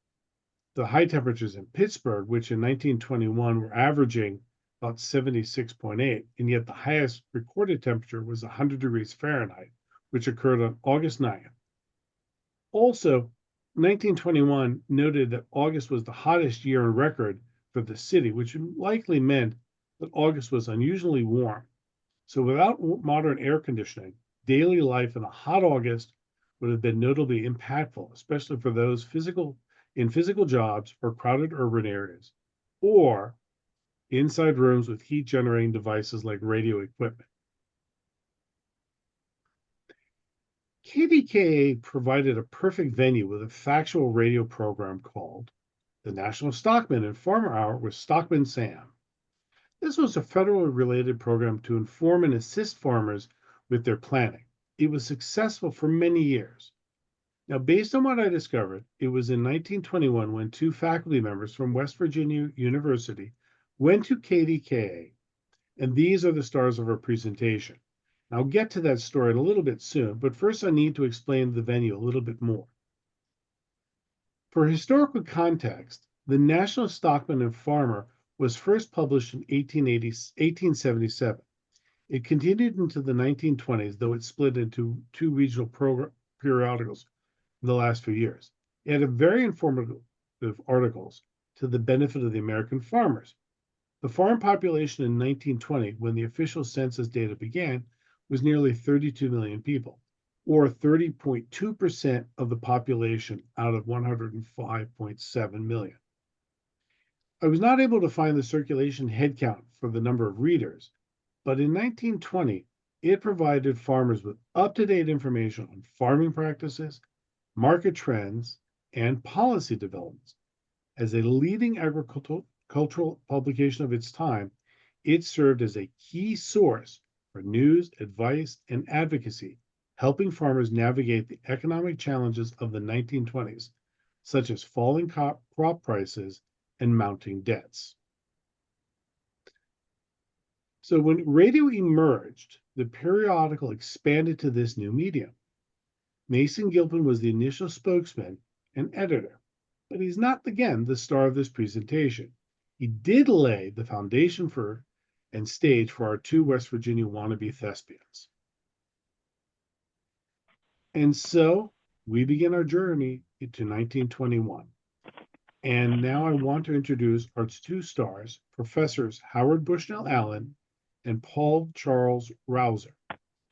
the high temperatures in Pittsburgh, which in 1921 were averaging about 76.8, and yet the highest recorded temperature was 100 degrees Fahrenheit, which occurred on August 9th. Also, 1921 noted that August was the hottest year on record for the city, which likely meant that August was unusually warm. So without modern air conditioning, daily life in a hot August would have been notably impactful, especially for those in physical jobs or crowded urban areas, or inside rooms with heat generating devices like radio equipment. KDKA provided a perfect venue with a factual radio program called the National Stockman and Farmer Hour with Stockman Sam. This was a federally related program to inform and assist farmers with their planning. It was successful for many years. Now, based on what I discovered, it was in 1921 when two faculty members from West Virginia University went to KDKA, and these are the stars of our presentation. I'll get to that story in a little bit soon, but first I need to explain the venue a little bit more. For historical context, the National Stockman and Farmer was first published in 1877. It continued into the 1920s, though it split into two regional periodicals in the last few years. It had a very informative articles to the benefit of the American farmers. The farm population in 1920, when the official census data began, was nearly 32 million people, or 30.2% of the population out of 105.7 million. I was not able to find the circulation headcount for the number of readers, but in 1920, it provided farmers with up-to-date information on farming practices, market trends, and policy developments. As a leading agricultural publication of its time, it served as a key source for news, advice, and advocacy, helping farmers navigate the economic challenges of the 1920s, such as falling crop prices and mounting debts. So when radio emerged, the periodical expanded to this new medium. Mason Gilpin was the initial spokesman and editor, but he's not, again, the star of this presentation. He did lay the foundation for and stage for our two West Virginia wannabe thespians. And so we begin our journey into 1921. And now I want to introduce our two stars, Professors Howard Bushnell Allen and Paul Charles Rouser,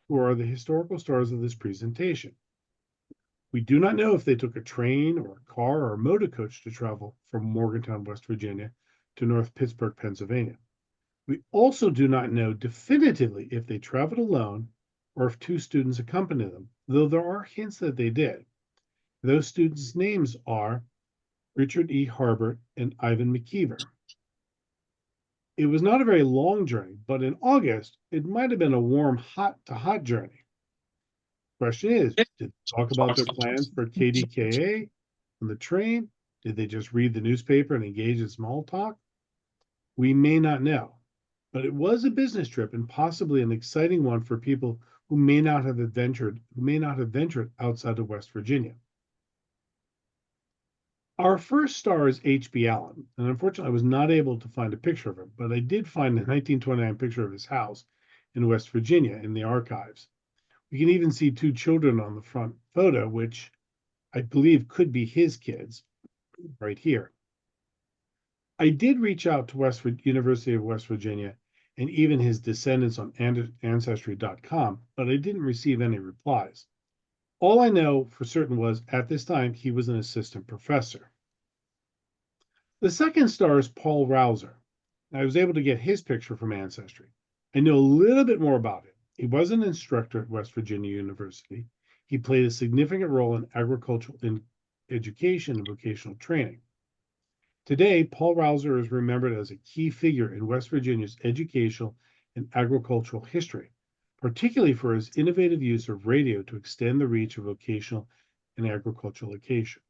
who are the historical stars of this presentation. We do not know if they took a train or a car or a motor coach to travel from Morgantown, West Virginia to North Pittsburgh, Pennsylvania. We also do not know definitively if they traveled alone or if two students accompanied them, though there are hints that they did. Those students' names are Richard E. Harbert and Ivan McKeever. It was not a very long journey, but in August, it might have been a warm, hot journey. Question is, did they talk about their plans for KDKA on the train? Did they just read the newspaper and engage in small talk? We may not know, but it was a business trip and possibly an exciting one for people who may not have ventured outside of West Virginia. Our first star is H.B. Allen, and unfortunately I was not able to find a picture of him, but I did find a 1929 picture of his house in West Virginia in the archives. We can even see two children on the front photo, which I believe could be his kids, right here. I did reach out to University of West Virginia and even his descendants on Ancestry.com, but I didn't receive any replies. All I know for certain was, at this time, he was an assistant professor. The second star is Paul Rouser. I was able to get his picture from Ancestry. I know a little bit more about him. He was an instructor at West Virginia University. He played a significant role in agricultural education and vocational training. Today, Paul Rouser is remembered as a key figure in West Virginia's educational and agricultural history, particularly for his innovative use of radio to extend the reach of vocational and agricultural education.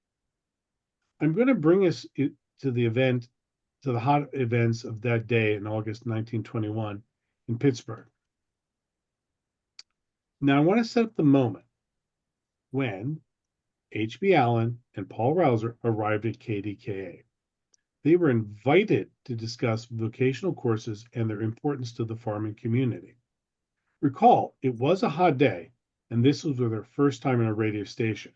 I'm going to bring us to the hot events of that day in August 1921 in Pittsburgh. Now, I want to set up the moment when H.B. Allen and Paul Rouser arrived at KDKA. They were invited to discuss vocational courses and their importance to the farming community. Recall, it was a hot day, and this was their first time in a radio station.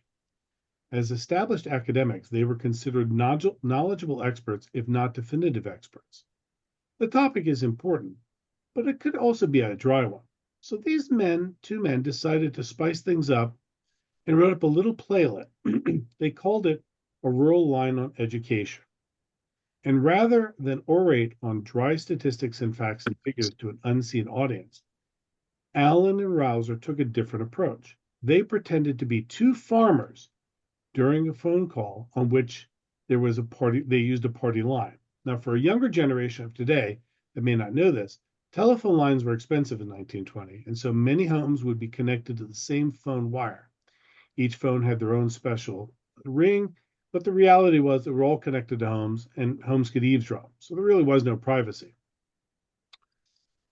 As established academics, they were considered knowledgeable experts, if not definitive experts. The topic is important, but it could also be a dry one. So these two men decided to spice things up and wrote up a little playlet. They called it A Rural Line on Education. And rather than orate on dry statistics and facts and figures to an unseen audience, Allen and Rouser took a different approach. They pretended to be two farmers during a phone call on which there was a party. They used a party line. Now, for a younger generation of today, that may not know this, telephone lines were expensive in 1920, and so many homes would be connected to the same phone wire. Each phone had their own special ring, but the reality was they were all connected to homes, and homes could eavesdrop, so there really was no privacy.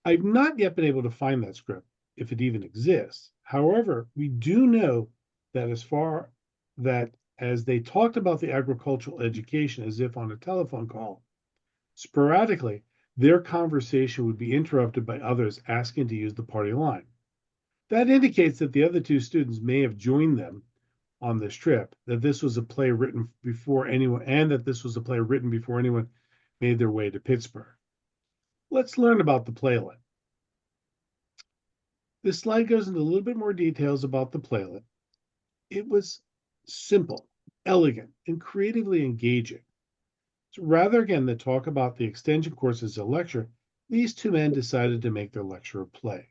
I've not yet been able to find that script, if it even exists. However, we do know that as they talked about the agricultural education as if on a telephone call, sporadically, their conversation would be interrupted by others asking to use the party line. That indicates that the other two students may have joined them on this trip, that this was a play written before anyone, and that this was a play written before anyone made their way to Pittsburgh. Let's learn about the playlet. This slide goes into a little bit more details about the playlet. It was simple, elegant, and creatively engaging. So rather again than talk about the extension course as a lecture, these two men decided to make their lecture a play.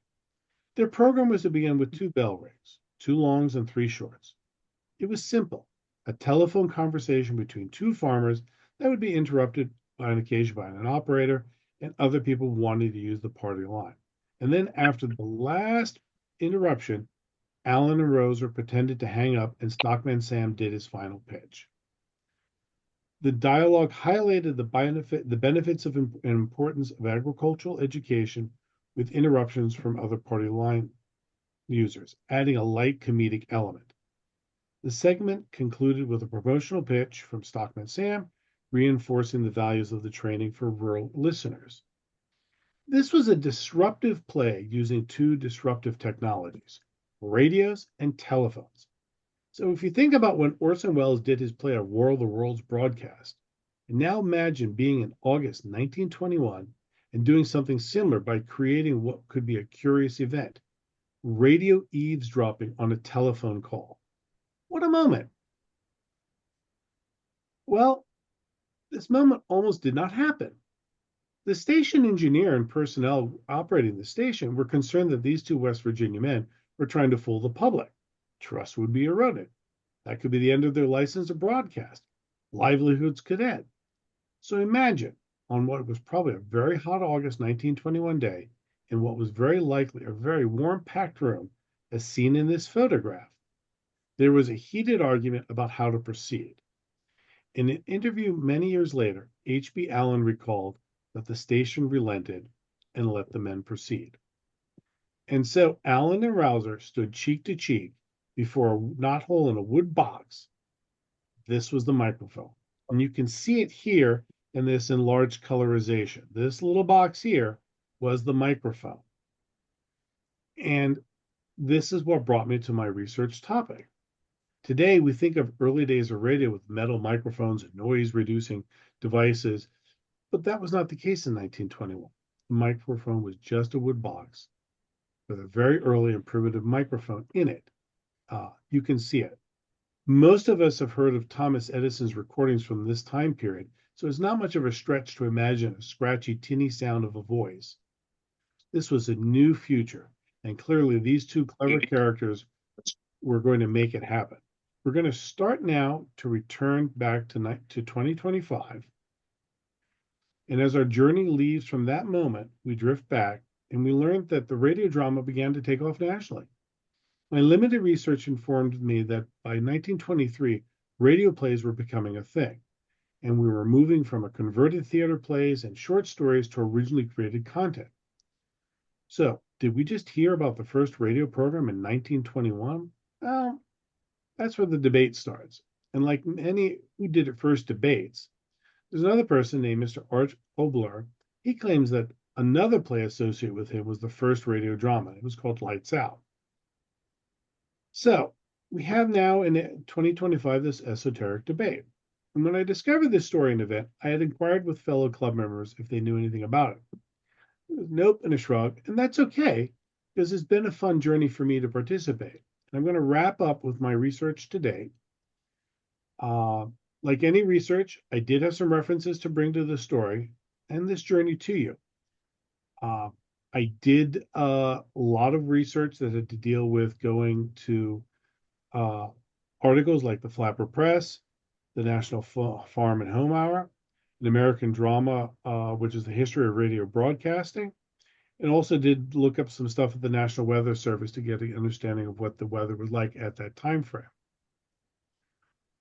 Their program was to begin with 2 bell rings, 2 longs and 3 shorts. It was simple, a telephone conversation between 2 farmers that would be interrupted on occasion by an operator and other people wanting to use the party line. And then after the last interruption, Alan and Roser pretended to hang up and Stockman Sam did his final pitch. The dialogue highlighted the benefits of and importance of agricultural education with interruptions from other party line users, adding a light comedic element. The segment concluded with a promotional pitch from Stockman Sam, reinforcing the values of the training for rural listeners. This was a disruptive play using 2 disruptive technologies, radios and telephones. So if you think about when Orson Welles did his play A War of the Worlds broadcast, and now imagine being in August 1921 and doing something similar by creating what could be a curious event, radio eavesdropping on a telephone call. What a moment. Well, this moment almost did not happen. The station engineer and personnel operating the station were concerned that these 2 West Virginia men were trying to fool the public. Trust would be eroded. That could be the end of their license to broadcast. Livelihoods could end. So imagine, on what was probably a very hot August 1921 day, in what was very likely a very warm, packed room, as seen in this photograph, there was a heated argument about how to proceed. In an interview many years later, H.B. Allen recalled that the station relented and let the men proceed. And so Allen and Rouser stood cheek to cheek before a knothole in a wood box. This was the microphone. And you can see it here in this enlarged colorization. This little box here was the microphone. And this is what brought me to my research topic. Today, we think of early days of radio with metal microphones and noise-reducing devices, but that was not the case in 1921. The microphone was just a wood box with a very early and primitive microphone in it. You can see it. Most of us have heard of Thomas Edison's recordings from this time period, so it's not much of a stretch to imagine a scratchy, tinny sound of a voice. This was a new future, and clearly these 2 clever characters were going to make it happen. We're going to start now to return back to 2025. And as our journey leaves from that moment, we drift back and we learned that the radio drama began to take off nationally. My limited research informed me that by 1923, radio plays were becoming a thing, and we were moving from a converted theater plays and short stories to originally created content. So, did we just hear about the first radio program in 1921? Well, that's where the debate starts. And like many who did at first debates, there's another person named Mr. Art Obler. He claims that another play associated with him was the first radio drama. It was called Lights Out. So we have now in 2025 this esoteric debate. And when I discovered this story and event, I had inquired with fellow club members if they knew anything about it. It was nope and a shrug, and that's okay, because it's been a fun journey for me to participate. And I'm going to wrap up with my research today. Like any research, I did have some references to bring to the story and this journey to you. I did a lot of research that had to deal with going to articles like the Flapper Press, the National Farm and Home Hour, an American drama, which is the history of radio broadcasting, and also did look up some stuff at the National Weather Service to get an understanding of what the weather was like at that time frame.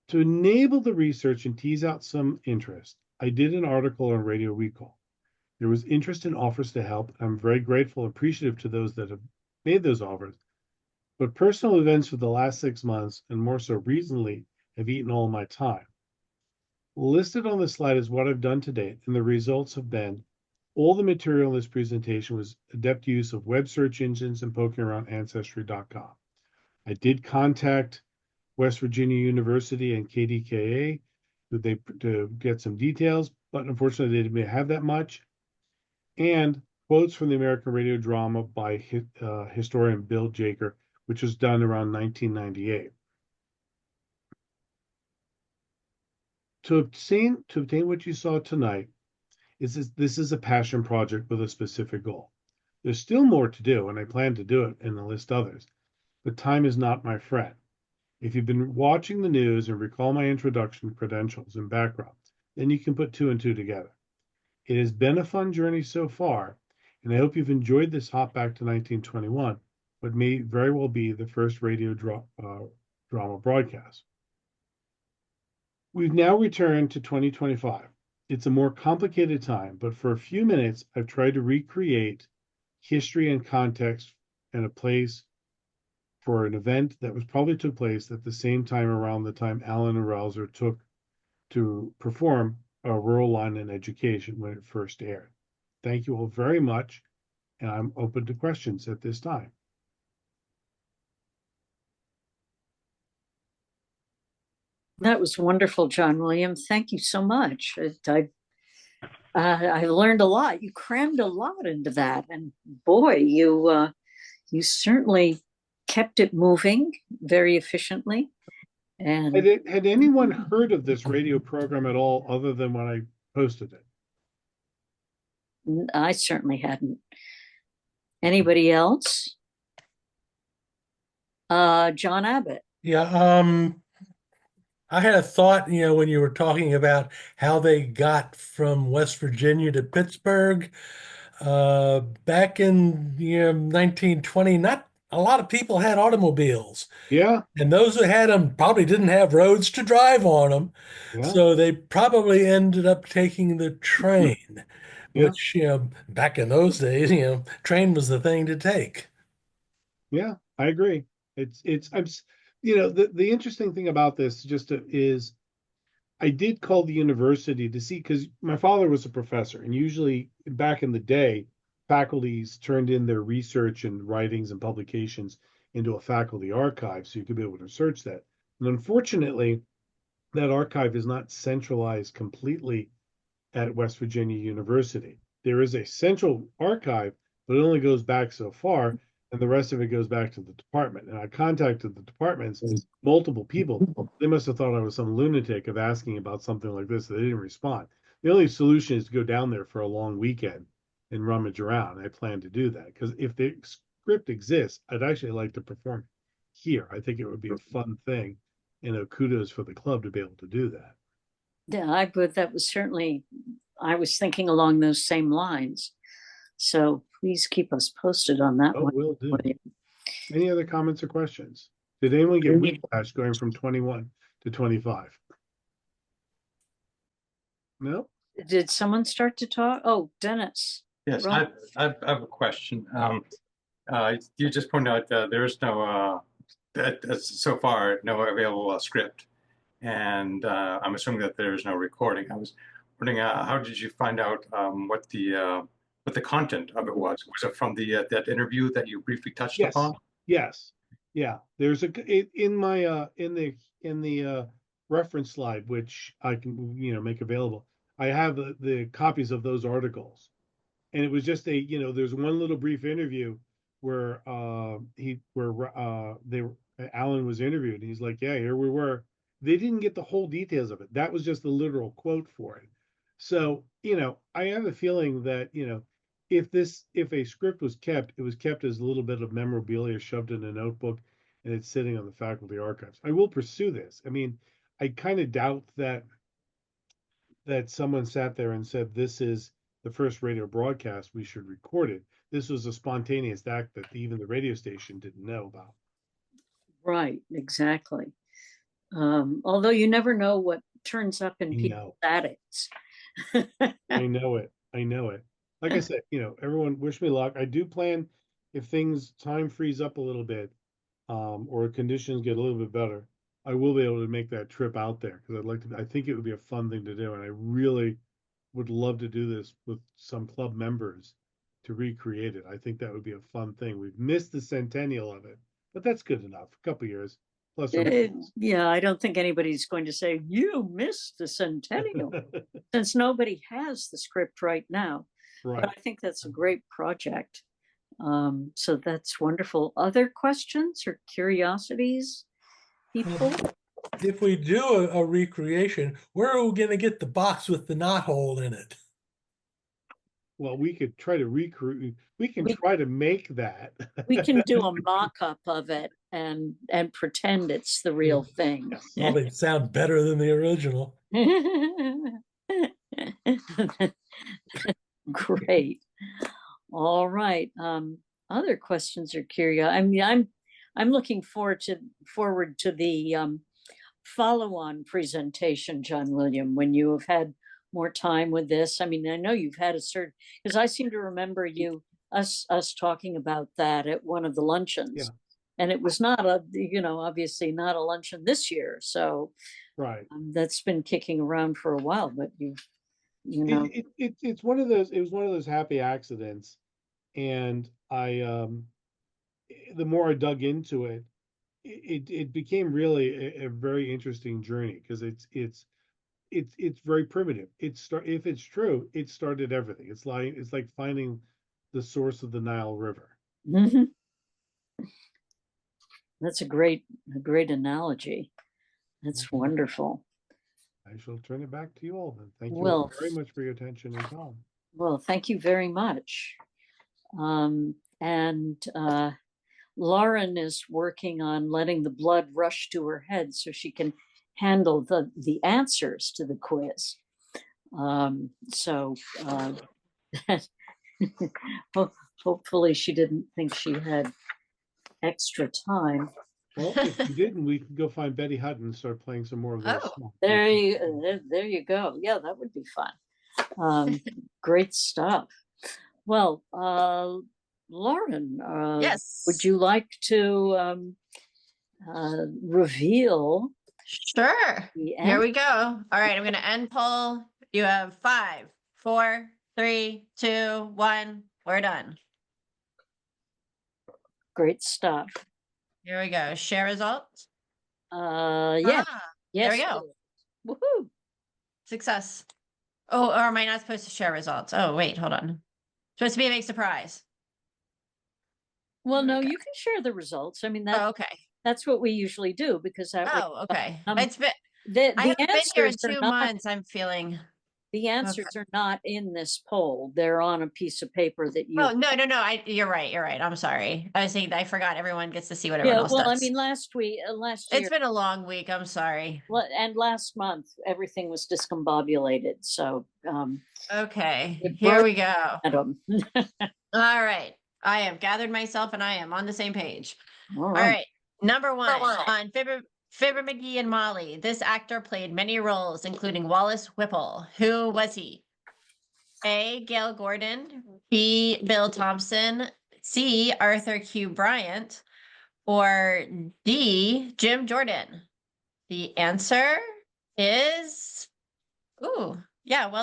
To enable the research and tease out some interest, I did an article on radio recall. There was interest and offers to help. I'm very grateful and appreciative to those that have made those offers. But personal events for the last 6 months, and more so recently, have eaten all my time. Listed on the slide is what I've done to date, and the results have been all the material in this presentation was adept use of web search engines and poking around Ancestry.com. I did contact West Virginia University and KDKA to get some details, but unfortunately they didn't have that much. And quotes from the American radio drama by historian Bill Jaker, which was done around 1998. To obtain what you saw tonight, this is a passion project with a specific goal. There's still more to do, and I plan to do it and list others, but time is not my friend. If you've been watching the news and recall my introduction, credentials, and background, then you can put 2 and 2 together. It has been a fun journey so far, and I hope you've enjoyed this hop back to 1921, what may very well be the first radio drama broadcast. We've now returned to 2025. It's a more complicated time, but for a few minutes, I've tried to recreate history and context and a place for an event that probably took place at the same time around the time Allen and Rouser took to perform a rural line in education when it first aired. Thank you all very much, and I'm open to questions at this time. That was wonderful, John William. Thank you so much. I learned a lot. You crammed a lot into that, and boy, you certainly kept it moving very efficiently. And had anyone heard of this radio program at all, other than when I posted it? I certainly hadn't. Anybody else? John Abbott. Yeah, I had a thought, when you were talking about how they got from West Virginia to Pittsburgh, back in 1920, not a lot of people had automobiles. Yeah. And those who had them probably didn't have roads to drive on them. Yeah. So they probably ended up taking the train, Yeah. which, back in those days, train was the thing to take. Yeah, I agree. The interesting thing about this is I did call the university to see, because my father was a professor, and usually back in the day, faculties turned in their research and writings and publications into a faculty archive so you could be able to search that. And unfortunately, that archive is not centralized completely at West Virginia University. There is a central archive, but it only goes back so far, and the rest of it goes back to the department. And I contacted the departments, multiple people. They must have thought I was some lunatic of asking about something like this. They didn't respond. The only solution is to go down there for a long weekend and rummage around. I plan to do that, because if the script exists, I'd actually like to perform here. I think it would be a fun thing, and kudos for the club to be able to do that. Yeah, that was certainly, I was thinking along those same lines. So please keep us posted on that one. Will do. Any other comments or questions? Did anyone get whiplash going from 21 to 25? No? Did someone start to talk? Oh, Dennis. Yes, I have a question. You just pointed out there is no, so far, no available script. And I'm assuming that there is no recording. I was wondering, how did you find out what the content of it was? Was it from that interview that you briefly touched upon? Yes. Yeah. There's in my in the reference slide, which I can make available. I have the copies of those articles, and it was just there's one little brief interview where Alan was interviewed, and he's like, yeah, here we were. They didn't get the whole details of it. That was just the literal quote for it. So, I have a feeling that, if a script was kept, it was kept as a little bit of memorabilia shoved in a notebook, and it's sitting on the faculty archives. I will pursue this. I mean, I kind of doubt that that someone sat there and said, this is the first radio broadcast, we should record it. This was a spontaneous act that even the radio station didn't know about. Right, exactly. Although you never know what turns up in I people's know. attics. I know it. I know it. Like I said, everyone wish me luck. I do plan, if time frees up a little bit, or conditions get a little bit better, I will be able to make that trip out there because I think it would be a fun thing to do. And I really would love to do this with some club members to recreate it. I think that would be a fun thing. We've missed the centennial of it, but that's good enough. A couple years plus or minus. Yeah, I don't think anybody's going to say, you missed the centennial, since nobody has the script right now. Right. But I think that's a great project. So that's wonderful. Other questions or curiosities, people? If we do a recreation, where are we going to get the box with the knothole in it? Well, we could try to recreate. We can try to make that. We can do a mock-up of it and pretend it's the real thing. Probably sound better than the original. Great. All right. Other questions or curious? I mean, I'm looking forward to the follow-on presentation, John-William, when you have had more time with this. I mean, I know you've had a certain, because I seem to remember us talking about that at one of the luncheons. Yeah. And it was not obviously not a luncheon this year. So Right. That's been kicking around for a while, but it's one of those, it was one of those happy accidents. And the more I dug into it, it became really a very interesting journey because it's very primitive. If it's true, it started everything. It's like finding the source of the Nile River. Mm-hmm. That's a great analogy. That's wonderful. I shall turn it back to you all then. Thank you Well, all very much for your attention and time. Well, thank you very much. Lauren is working on letting the blood rush to her head so she can handle the answers to the quiz. Hopefully she didn't think she had extra time. Well, if you didn't, we can go find Betty Hutton and start playing some more of those songs. There you go. Yeah, that would be fun. Great stuff. Well, Lauren, yes. Would you like to reveal? Sure. Here we go. All right, I'm going to end poll. You have 5, 4, 3, 2, 1. We're done. Great stuff. Here we go. Share results. Yeah. Yes. There we go. Woohoo. Success. Oh, or am I not supposed to share results? Oh, wait, hold on. Supposed to be a big surprise. Well, no, you can share the results. I mean, that's what we usually do because okay. It's been I haven't been here in 2 months. I'm feeling the answers are not in this poll. They're on a piece of paper that you. Oh, no. You're right. I'm sorry. I was saying I forgot everyone gets to see what everyone else does. I mean, last year. It's been a long week. I'm sorry. Well, and last month everything was discombobulated. So. Okay. Here we go. All right. I have gathered myself and I am on the same page. All right. Number 1 on Fibber McGee and Molly. This actor played many roles, including Wallace Whipple. Who was he? A. Gail Gordon, B. Bill Thompson, C. Arthur Q. Bryant, or D. Jim Jordan? The answer is, well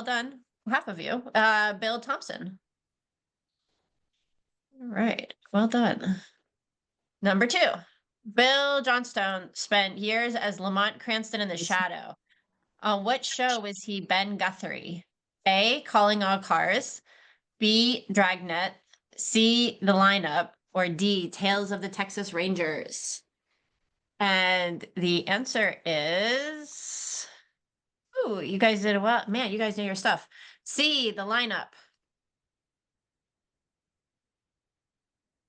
done. Half of you. Bill Thompson. All right. Well done. Number 2. Bill Johnstone spent years as Lamont Cranston in The Shadow. On what show was he Ben Guthrie? A. Calling All Cars, B. Dragnet, C. The Lineup, or D. Tales of the Texas Rangers? And the answer is, you guys did well. Man, you guys know your stuff. C. The Lineup.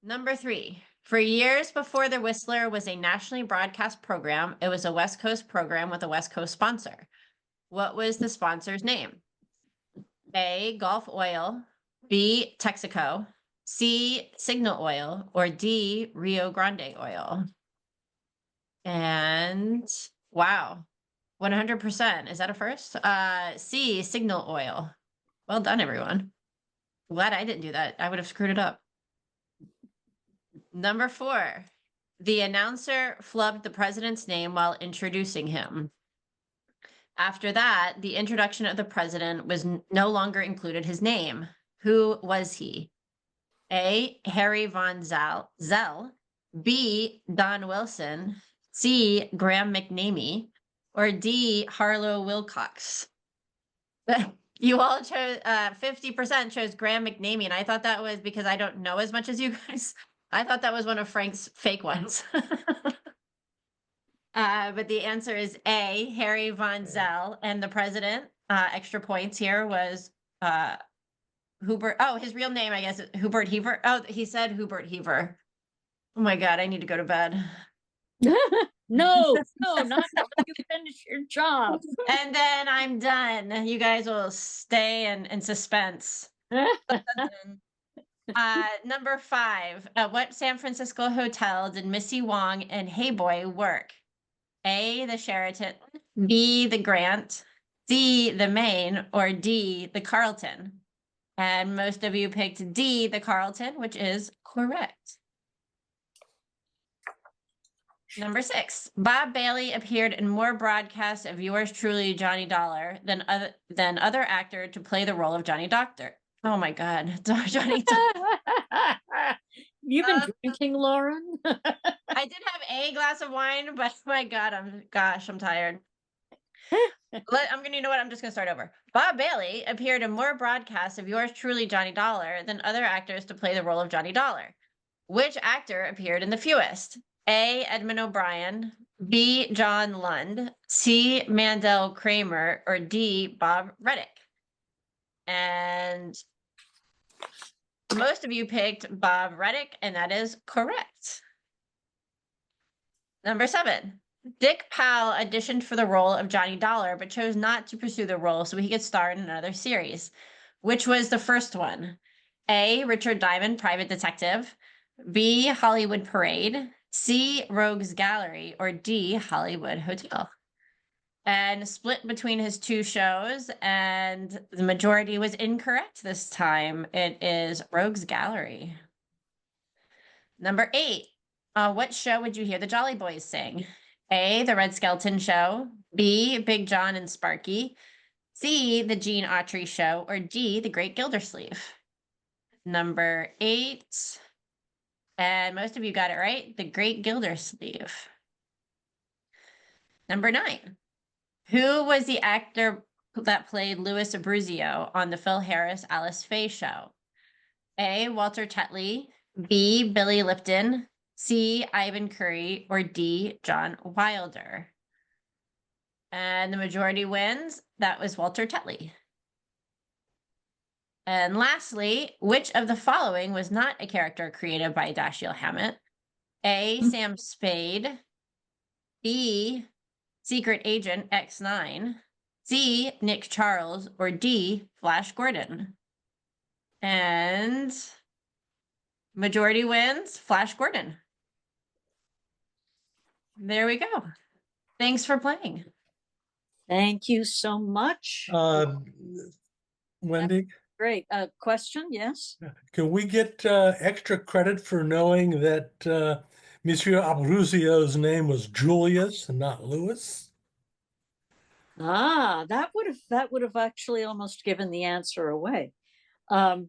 Number 3. For years before The Whistler was a nationally broadcast program, it was a West Coast program with a West Coast sponsor. What was the sponsor's name? A, Gulf Oil, B, Texaco, C, Signal Oil, or D, Rio Grande Oil? And wow, 100%. Is that a first? C, Signal Oil. Well done, everyone. Glad I didn't do that. I would have screwed it up. Number 4, the announcer flubbed the president's name while introducing him. After that, the introduction of the president was no longer included his name. Who was he? A, Harry von Zell, B, Don Wilson, C, Graham McNamee, or D, Harlow Wilcox? You all chose, 50% chose Graham McNamee, and I thought that was because I don't know as much as you guys. I thought that was one of Frank's fake ones. But the answer is A, Harry von Zell, and the president, extra points here, was Hubert. Oh, his real name, I guess, Hubert Heaver. Oh, he said Hubert Heaver. Oh my God, I need to go to bed. No, not until you finish your job. And then I'm done. You guys will stay in suspense. Number 5, at what San Francisco hotel did Missy Wong and Hey Boy work? A, the Sheraton, B, the Grant, C, the Maine, or D, the Carlton? And most of you picked D, the Carlton, which is correct. Number 6, Bob Bailey appeared in more broadcasts of yours truly, Johnny Dollar, than other actor to play the role of Johnny Doctor. Oh my God, Johnny Doctor. You've been drinking, Lauren? I did have a glass of wine, but my God, I'm tired. You know what? I'm just gonna start over. Bob Bailey appeared in more broadcasts of yours truly, Johnny Dollar, than other actors to play the role of Johnny Dollar. Which actor appeared in the fewest? A, Edmund O'Brien, B, John Lund, C, Mandel Kramer, or D, Bob Reddick? And most of you picked Bob Reddick, and that is correct. Number 7, Dick Powell auditioned for the role of Johnny Dollar, but chose not to pursue the role so he could star in another series. Which was the first one? A, Richard Diamond, Private Detective, B, Hollywood Parade, C, Rogues Gallery, or D, Hollywood Hotel? And split between his 2 shows, and the majority was incorrect this time. It is Rogues Gallery. Number 8, what show would you hear the Jolly Boys sing? A, The Red Skelton Show, B, Big John and Sparky, C, The Gene Autry Show, or D, The Great Gildersleeve? Number 8, and most of you got it right, The Great Gildersleeve. Number 9, who was the actor that played Louis Abruzio on the Phil Harris Alice Faye show? A, Walter Tetley, B, Billy Lipton, C, Ivan Curry, or D, John Wilder? And the majority wins. That was Walter Tetley. And lastly, which of the following was not a character created by Dashiell Hammett? A, Sam Spade, B, Secret Agent X9, C, Nick Charles, or D, Flash Gordon? And majority wins, Flash Gordon. There we go. Thanks for playing. Thank you so much. Wendy, Great. Question? Yes. can we get extra credit for knowing that Monsieur Abruzio's name was Julius and not Louis? That would have actually almost given the answer away. I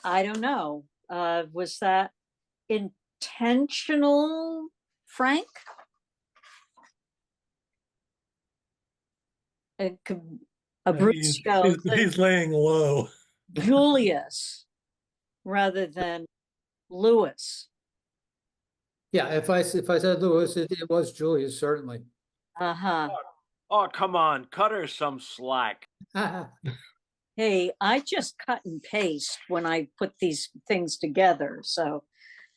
don't know. Was that intentional, Frank? Abruzio, He's laying low. Julius, rather than Louis. Yeah, if I said Louis, it was Julius, certainly. Uh-huh. Oh, come on, cut her some slack. Hey, I just cut and paste when I put these things together. So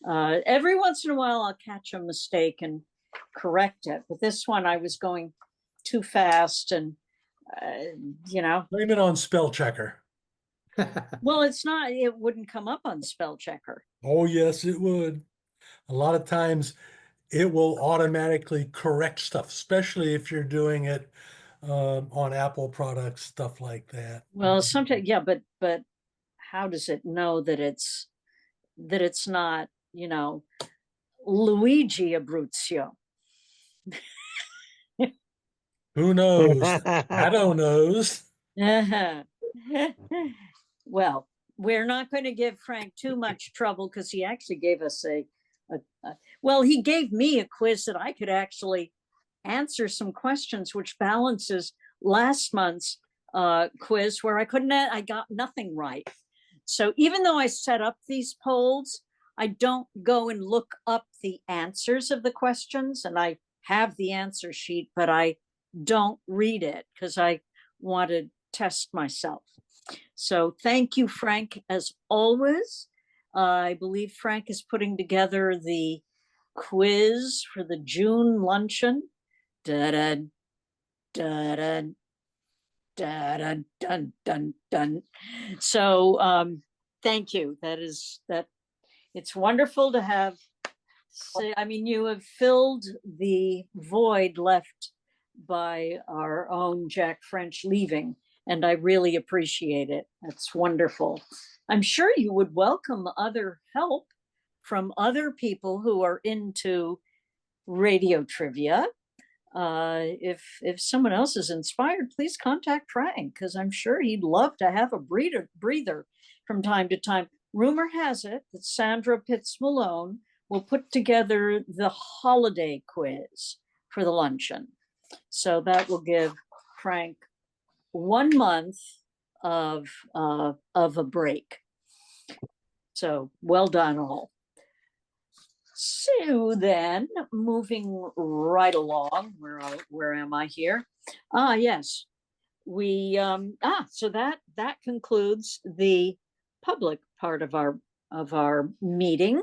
every once in a while, I'll catch a mistake and correct it. But this one, I was going too fast, and you know, Blame it on spell checker. well, it's not, it wouldn't come up on spell checker. Oh, yes, it would. A lot of times it will automatically correct stuff, especially if you're doing it on Apple products, stuff like that. Well, sometimes, yeah, but how does it know that it's not, you know, Luigi Abruzzo? Who knows? Shadow knows. Well, we're not going to give Frank too much trouble because he actually gave us well, he gave me a quiz that I could actually answer some questions, which balances last month's quiz where I got nothing right. So even though I set up these polls, I don't go and look up the answers of the questions, and I have the answer sheet, but I don't read it because I want to test myself. So thank you, Frank, as always. I believe Frank is putting together the quiz for the June luncheon. Da-da, da-da, da-da, dun, dun, dun. So thank you. It's wonderful to have, I mean, you have filled the void left by our own Jack French leaving, and I really appreciate it. That's wonderful. I'm sure you would welcome other help from other people who are into radio trivia. If someone else is inspired, please contact Frank, because I'm sure he'd love to have a breather from time to time. Rumor has it that Sandra Pitts Malone will put together the holiday quiz for the luncheon. So that will give Frank 1 month of a break. So well done all. So then moving right along, where am I here? Yes, we so that concludes the public part of our meeting.